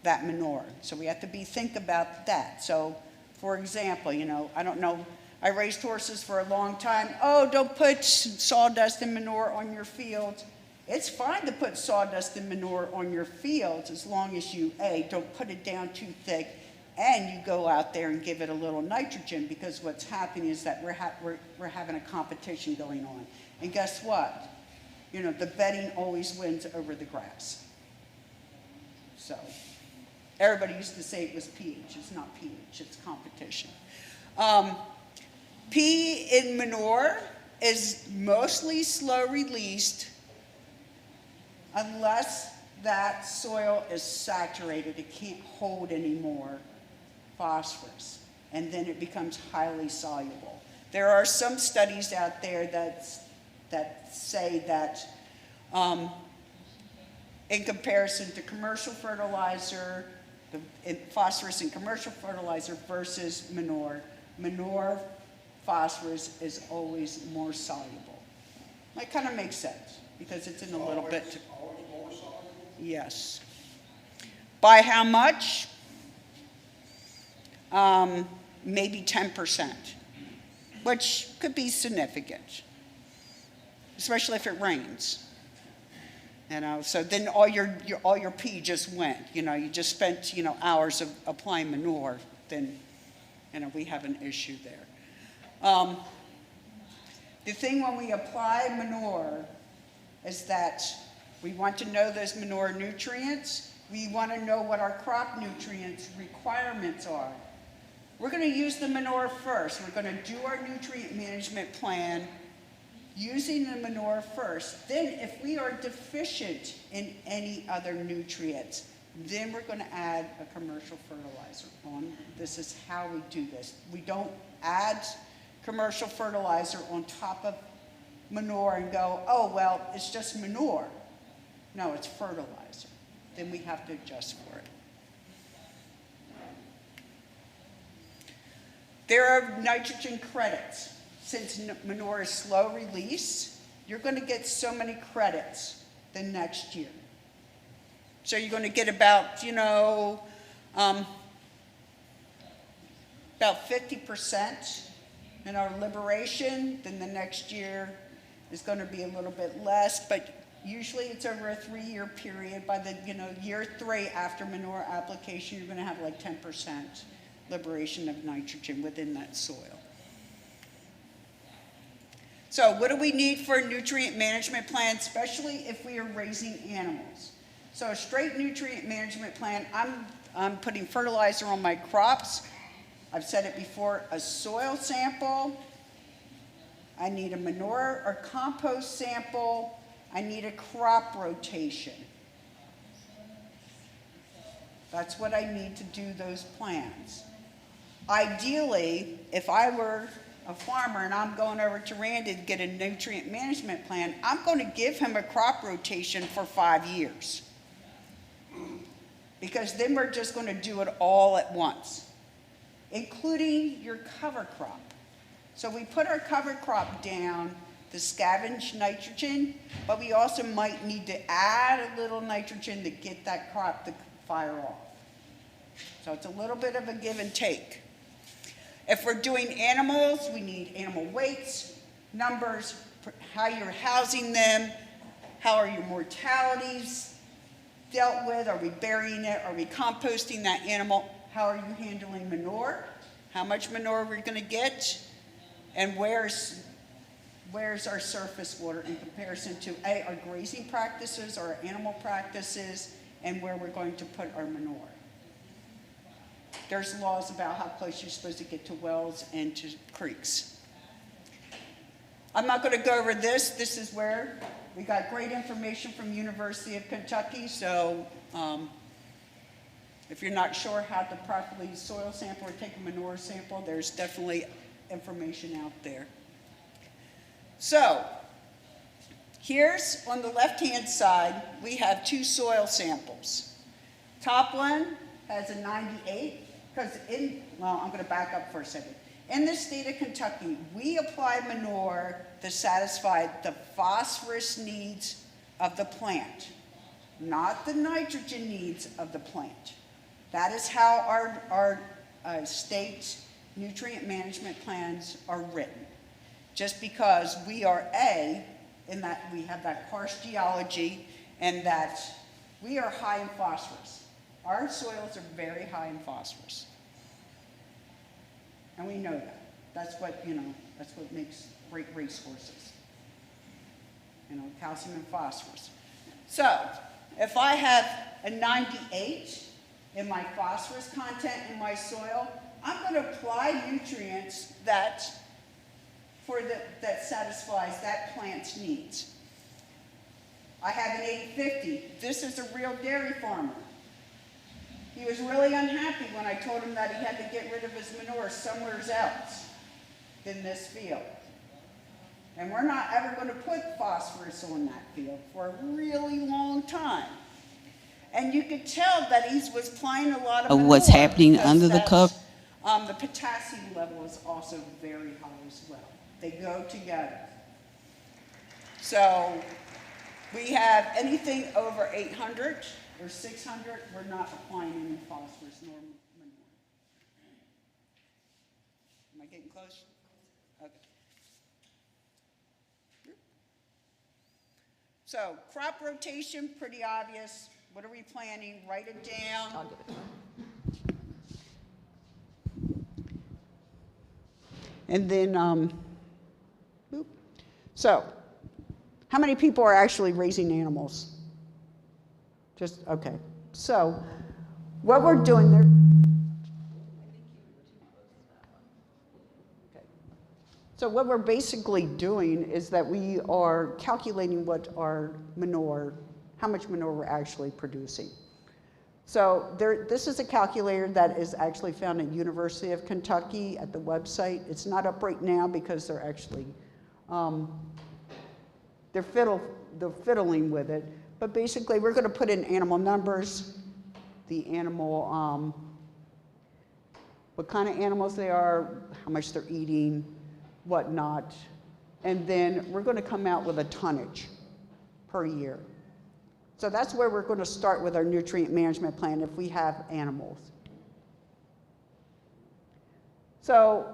that manure. So we have to think about that. So for example, you know, I don't know, I raised horses for a long time. Oh, don't put sawdust and manure on your fields. It's fine to put sawdust and manure on your fields as long as you, A, don't put it down too thick, and you go out there and give it a little nitrogen, because what's happening is that we're having a competition going on. And guess what? You know, the bedding always wins over the grass. So everybody used to say it was pH. It's not pH, it's competition. P in manure is mostly slow released unless that soil is saturated. It can't hold any more phosphorus, and then it becomes highly soluble. There are some studies out there that say that in comparison to commercial fertilizer, the phosphorus in commercial fertilizer versus manure phosphorus is always more soluble. That kind of makes sense because it's in a little bit. Always more soluble? Yes. By how much? Maybe 10%, which could be significant, especially if it rains. You know, so then all your pee just went. You know, you just spent, you know, hours of applying manure. Then, you know, we have an issue there. The thing when we apply manure is that We want to know those manure nutrients. We want to know what our crop nutrients requirements are. We're going to use the manure first. We're going to do our nutrient management plan using the manure first. Then if we are deficient in any other nutrients, then we're going to add a commercial fertilizer on. This is how we do this. We don't add commercial fertilizer on top of manure and go, oh, well, it's just manure. No, it's fertilizer. Then we have to adjust for it. There are nitrogen credits. Since manure is slow release, you're going to get so many credits the next year. So you're going to get about, about 50% in our liberation. Then the next year is going to be a little bit less, but usually it's over a 3-year period. By the year 3 after manure application, you're going to have like 10% liberation of nitrogen within that soil. So what do we need for a nutrient management plan, especially if we are raising animals? So a straight nutrient management plan, I'm putting fertilizer on my crops. I've said it before, a soil sample. I need a manure or compost sample. I need a crop rotation. That's what I need to do those plans. Ideally, if I were a farmer and I'm going over to Randy to get a nutrient management plan, I'm going to give him a crop rotation for 5 years. Because then we're just going to do it all at once, including your cover crop. So we put our cover crop down to scavenge nitrogen, but we also might need to add a little nitrogen to get that crop to fire off. So it's a little bit of a give and take. If we're doing animals, we need animal weights, numbers, how you're housing them, how are your mortalities dealt with, are we burying it, are we composting that animal, how are you handling manure, how much manure we're going to get, and where's our surface water in comparison to our grazing practices or our animal practices, and where we're going to put our manure. There's laws about how close you're supposed to get to wells and to creeks. I'm not going to go over this. This is where we got great information from University of Kentucky. So if you're not sure how to properly soil sample or take a manure sample, there's definitely information out there. So here's on the left-hand side, we have 2 soil samples. Top one has a 98. Because I'm going to back up for a second. In the state of Kentucky, we apply manure to satisfy the phosphorus needs of the plant, not the nitrogen needs of the plant. That is how our state nutrient management plans are written. Just because we are in that we have that karst geology and that we are high in phosphorus. Our soils are very high in phosphorus. And we know that. That's what makes great racehorses. Calcium and phosphorus. So, if I have a 98 in my phosphorus content in my soil, I'm going to apply nutrients that satisfies that plant's needs. I have an 850. This is a real dairy farmer. He was really unhappy when I told him that he had to get rid of his manure somewhere else than this field. And we're not ever going to put phosphorus on that field for a really long time. And you could tell that he was applying a lot of manure. What's happening under the cover? The potassium level is also very high as well. They go together. So we have anything over 800 or 600, we're not applying any phosphorus nor manure. Am I getting close? Okay. So crop rotation, pretty obvious. What are we planting? Write it down. I'll give it to him. And then, so how many people are actually raising animals? Just, okay. So what we're doing there. Okay. So what we're basically doing is that we are calculating what our manure, how much manure we're actually producing. So this is a calculator that is actually found at University of Kentucky at the website. It's not up right now because they're actually, they're fiddling with it. But basically, we're going to put in animal numbers, the animal, what kind of animals they are, how much they're eating, whatnot. And then we're going to come out with a tonnage per year. So that's where we're going to start with our nutrient management plan if we have animals. So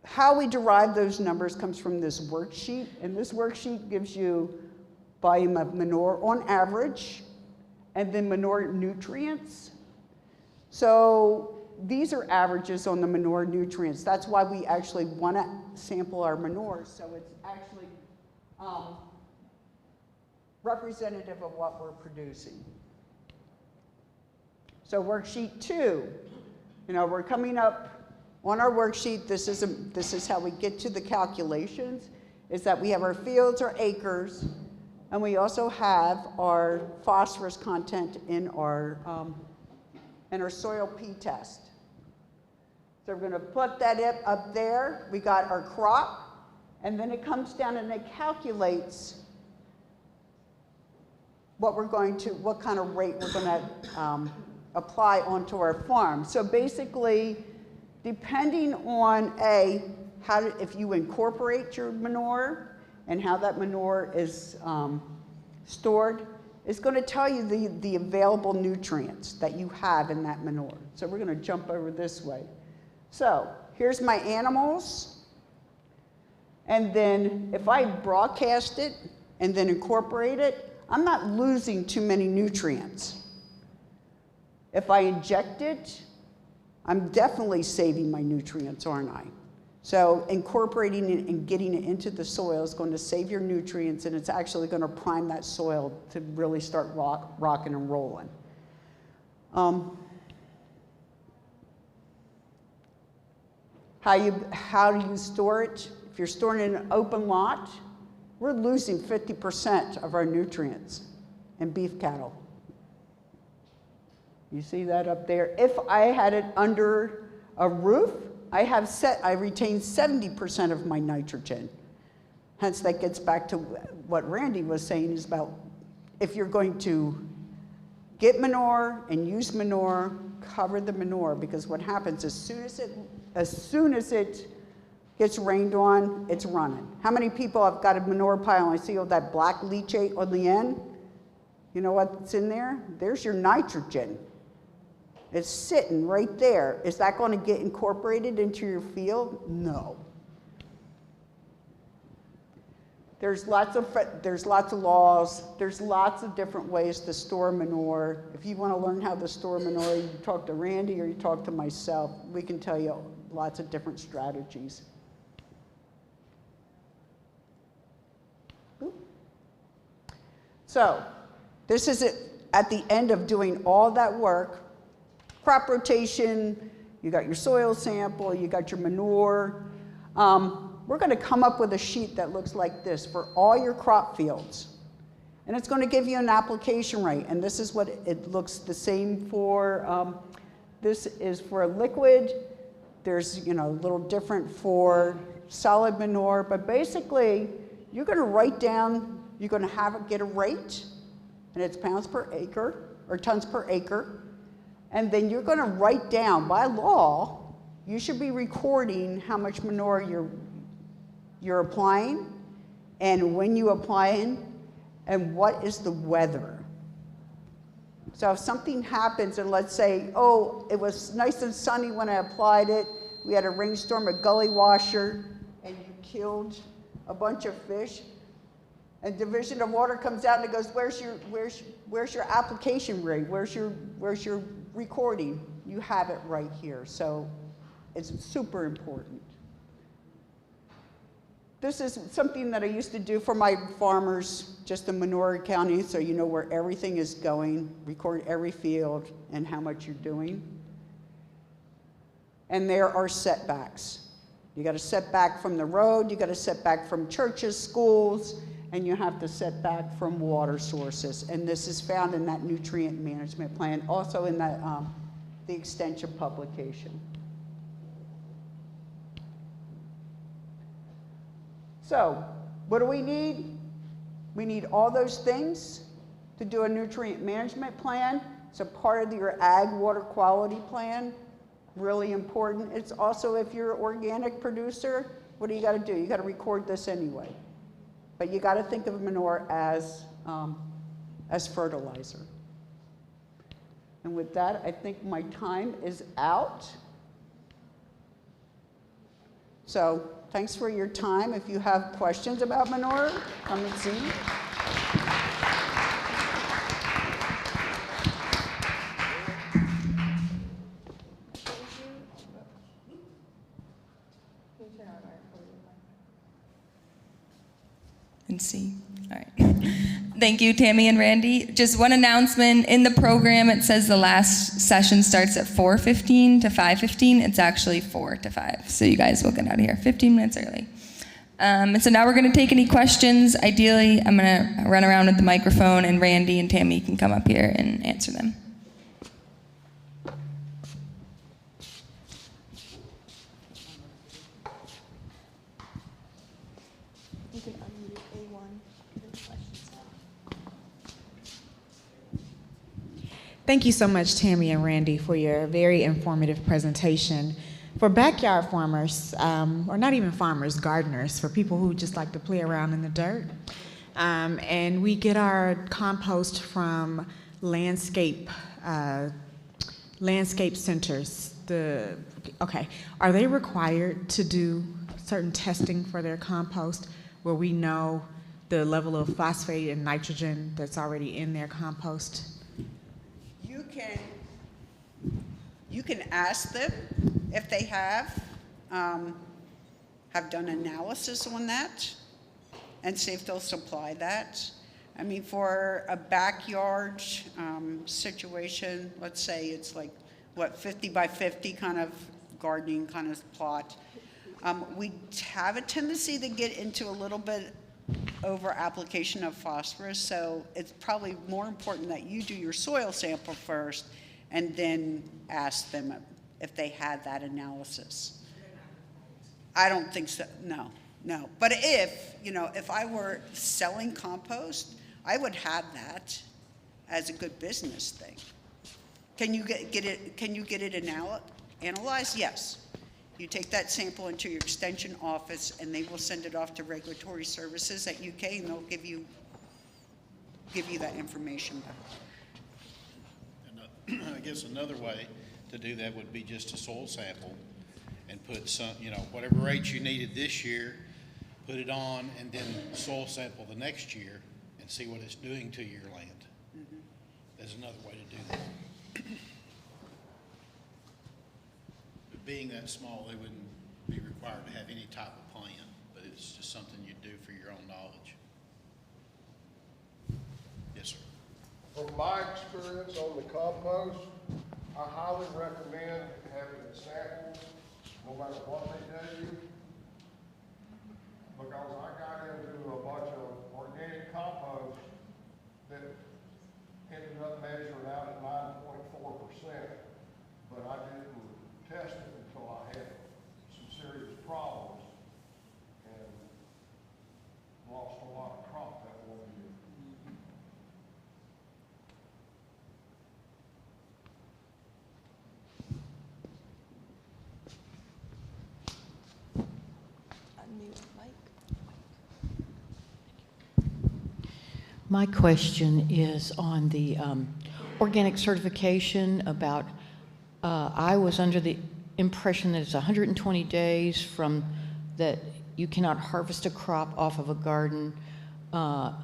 how we derive those numbers comes from this worksheet, and this worksheet gives you volume of manure on average, and then manure nutrients. So these are averages on the manure nutrients. That's why we actually want to sample our manure, so it's actually representative of what we're producing. So worksheet 2, we're coming up on our worksheet. This is how we get to the calculations, is that we have our fields, our acres, and we also have our phosphorus content in our soil p-test. So we're going to put that up there. We got our crop, and then it comes down and it calculates what kind of rate we're going to apply onto our farm. So basically, depending on if you incorporate your manure and how that manure is stored, it's going to tell you the available nutrients that you have in that manure. So we're going to jump over this way. So here's my animals. And then if I broadcast it and then incorporate it, I'm not losing too many nutrients. If I inject it, I'm definitely saving my nutrients, aren't I? So incorporating it and getting it into the soil is going to save your nutrients, and it's actually going to prime that soil to really start rocking and rolling. How do you store it? If you're storing it in an open lot, we're losing 50% of our nutrients in beef cattle. You see that up there? If I had it under a roof, I retain 70% of my nitrogen. Hence, that gets back to what Randy was saying, is about if you're going to get manure and use manure, cover the manure, because what happens as soon as it gets rained on, it's running. How many people have got a manure pile and I see all that black leachate on the end? You know what's in there? There's your nitrogen. It's sitting right there. Is that going to get incorporated into your field? No. There's lots of laws. There's lots of different ways to store manure. If you want to learn how to store manure, you talk to Randy or you talk to myself. We can tell you lots of different strategies. So this is it at the end of doing all that work. Crop rotation, you got your soil sample, you got your manure. We're going to come up with a sheet that looks like this for all your crop fields. And it's going to give you an application rate. And this is what it looks the same for. This is for a liquid. There's a little different for solid manure. But basically, you're going to write down, you're going to get a rate, and it's pounds per acre or tons per acre. And then you're going to write down, by law, you should be recording how much manure you're applying, and when you apply it, and what is the weather. So if something happens, and let's say, it was nice and sunny when I applied it, we had a rainstorm, a gully washer, and you killed a bunch of fish, and Division of Water comes out and it goes, where's your application rate? Where's your recording? You have it right here. So it's super important. this is something that I used to do for my farmers just in Manure County, so you know where everything is going, record every field and how much you're doing. And there are setbacks. You got a setback from the road, you got a setback from churches, schools, and you have to set back from water sources. And this is found in that nutrient management plan, also in that, the extension publication. So, what do we need? We need all those things to do a nutrient management plan. It's a part of your ag water quality plan, really important. It's also, if you're an organic producer, what do you got to do? You got to record this anyway. But you got to think of manure as fertilizer. And with that, I think my time is out. So thanks for your time. If you have questions about manure, come and see. And see. All right. Thank you, Tammy and Randy. Just one announcement. In the program, it says the last session starts at 4:15 to 5:15. It's actually 4 to 5. So you guys will get out of here 15 minutes early. And so now we're going to take any questions. Ideally, I'm going to run around with the microphone, and Randy and Tammy can come up here and answer them. Thank you so much, Tammy and Randy, for your very informative presentation. For backyard farmers, or not even farmers, gardeners, for people who just like to play around in the dirt. And we get our compost from landscape centers. Okay, are they required to do certain testing for their compost where we know the level of phosphate and nitrogen that's already in their compost? You can ask them if they have done analysis on that and see if they'll supply that. I mean, for a backyard situation, let's say it's like, what, 50 by 50 kind of gardening kind of plot, we have a tendency to get into a little bit over application of phosphorus, so it's probably more important that you do your soil sample first and then ask them if they had that analysis. I don't think so, no. But if I were selling compost, I would have that as a good business thing. Can you get it analyzed? Yes. You take that sample into your extension office and they will send it off to regulatory services at UK and they'll give you that information back. I guess another way to do that would be just a soil sample and put some, whatever rates you needed this year, put it on and then soil sample the next year and see what it's doing to your land. Mm-hmm. There's another way to do that. But being that small, they wouldn't be required to have any type of plan, but it's just something you do for your own knowledge. Yes, sir. From my experience on the compost, I highly recommend having it sampled, no matter what they tell you, because I got into a bunch of organic compost that ended up measuring out at 9.4%, but I didn't test it until I had some serious problems and lost a lot of crop that one year. My question is on the organic certification about, I was under the impression that it's 120 days from that you cannot harvest a crop off of a garden, and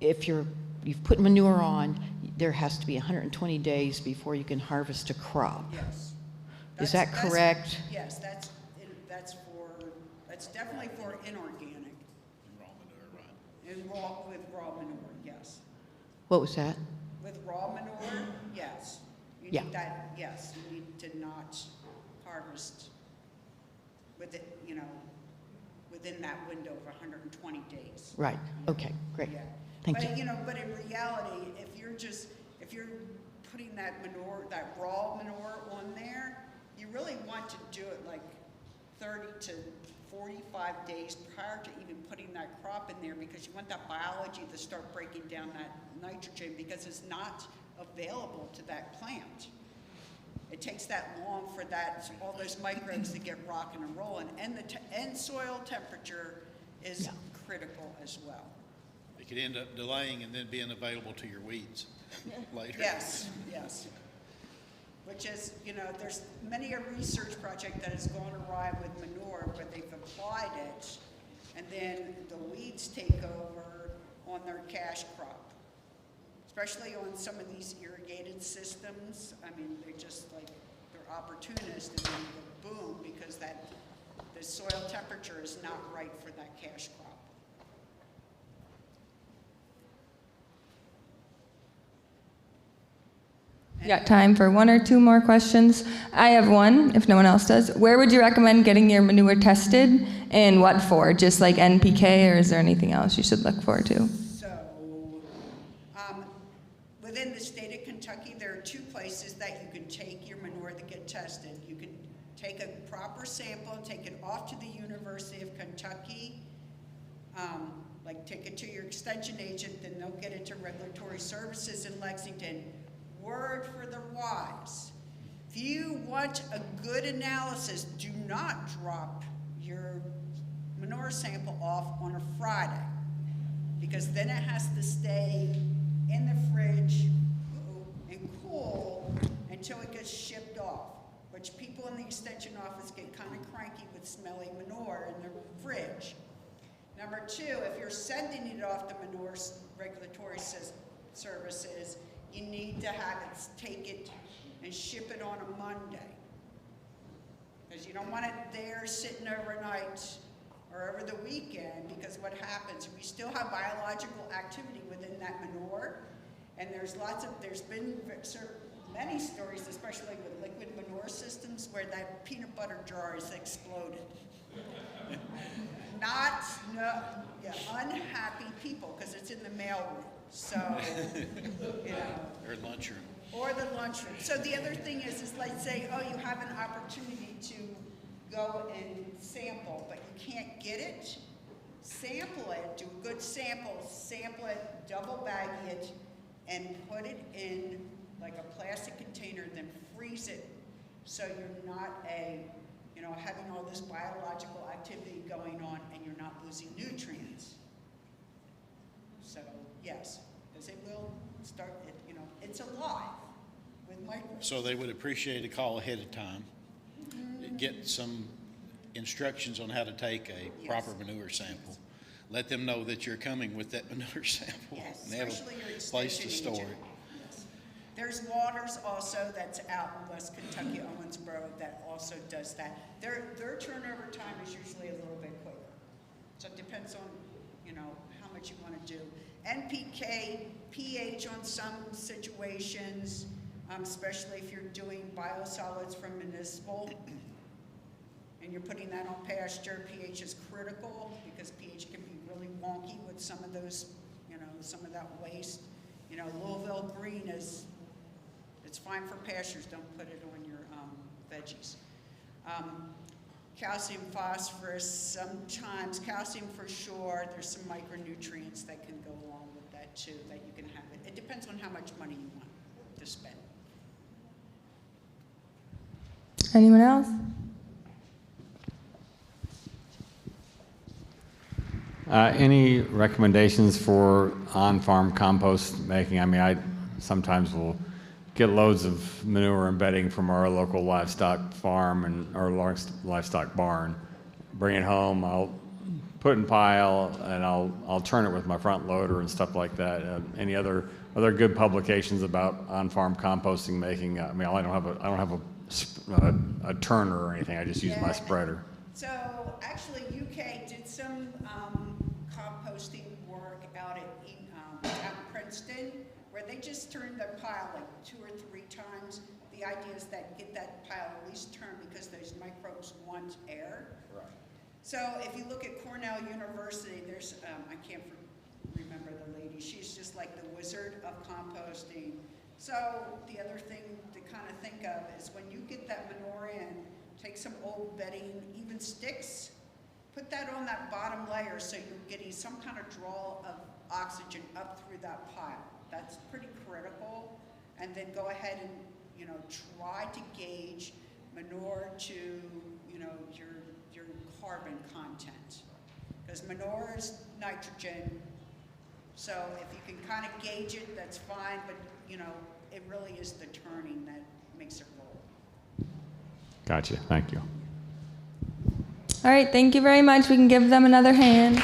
if you've put manure on, there has to be 120 days before you can harvest a crop. Yes. Is that correct? Yes, that's for It's definitely for inorganic Raw manure, right? and with raw manure, yes. What was that? With raw manure, yes. You Yeah. need that, yes, you need to not harvest with it, you know, within that window of 120 days. Right, okay, great. Yeah. Thank But, you. know, but in reality, if you're putting that manure, that raw manure on there, you really want to do it like 30 to 45 days prior to even putting that crop in there, because you want that biology to start breaking down that nitrogen, because it's not available to that plant. It takes that long for all those microbes to get rocking and rolling, and soil temperature is critical as well. It could end up delaying and then being available to your weeds later. Yes, yes. Which is, you know, there's many a research project that has gone awry with manure where they've applied it, and then the weeds take over on their cash crop. Especially on some of these irrigated systems. I mean, they're just like, they're opportunists, and then they go boom, because the soil temperature is not right for that cash crop. You got time for one or two more questions? I have one, if no one else does. Where would you recommend getting your manure tested, and what for? Just like NPK, or is there anything else you should look for too? So, within the state of Kentucky, there are 2 places that you can take your manure to get tested. You can take a proper sample and take it off to the University of Kentucky, like take it to your extension agent, then they'll get it to Regulatory Services in Lexington. Word for the wise. If you want a good analysis, do not drop your manure sample off on a Friday, because then it has to stay in the fridge and cool until it gets shipped off, which people in the extension office get kind of cranky with smelly manure in their fridge. Number 2, if you're sending it off to Manure Regulatory Services, you need to have it, take it and ship it on a Monday. Because you don't want it there sitting overnight or over the weekend, because what happens, we still have biological activity within that manure, and there's been many stories, especially with liquid manure systems, where that peanut butter jar has exploded. Unhappy people, because it's in the mailroom. So, you know. Or lunchroom. Or the lunchroom. So the other thing is like say, oh, you have an opportunity to go and sample, but you can't get it. Sample it, do a good sample it, double bag it, and put it in like a plastic container, then freeze it, so you're not having all this biological activity going on, and you're not losing nutrients. So yes, because it will start, it's alive with microbes. So they would appreciate a call ahead of time, get some instructions on how to take a proper manure sample. Let them know that you're coming with that manure sample. Yes, and they have especially your a place to extension store agent. it. Yes. There's Waters also that's out in West Kentucky, Owensboro, that also does that. Their turnover time is usually a little bit quicker. So it depends on, how much you want to do. NPK, pH on some situations, especially if you're doing biosolids from municipal, and you're putting that on pasture, pH is critical, because pH can be really wonky with some of those, some of that waste. Louisville green it's fine for pastures, don't put it on your veggies. Calcium, phosphorus, sometimes calcium for sure. There's some micronutrients that can go along with that too, that you can have it. It depends on how much money you want to spend. Anyone else? Any recommendations for on-farm compost making? I mean, I sometimes will get loads of manure and bedding from our local livestock farm and our livestock barn. Bring it home, I'll put it in pile, and I'll turn it with my front loader and stuff like that. Any other good publications about on-farm composting making? I mean, I don't have a turner or anything. I just use my spreader. So actually, UK did some composting work out at Princeton, where they just turned their pile like 2 or 3 times. The idea is that get that pile at least turned because those microbes want air. Right. So if you look at Cornell University, there's, I can't remember the lady, she's just like the wizard of composting. So the other thing to kind of think of is when you get that manure in, take some old bedding, even sticks, put that on that bottom layer so you're getting some kind of draw of oxygen up through that pile. That's pretty critical. And then go ahead and, you know, try to gauge manure to, you know, your carbon content. Because manure is nitrogen, so if you can kind of gauge it, that's fine, but, you know, it really is the turning that makes it roll. Gotcha. Thank you. All right, thank you very much. We can give them another hand.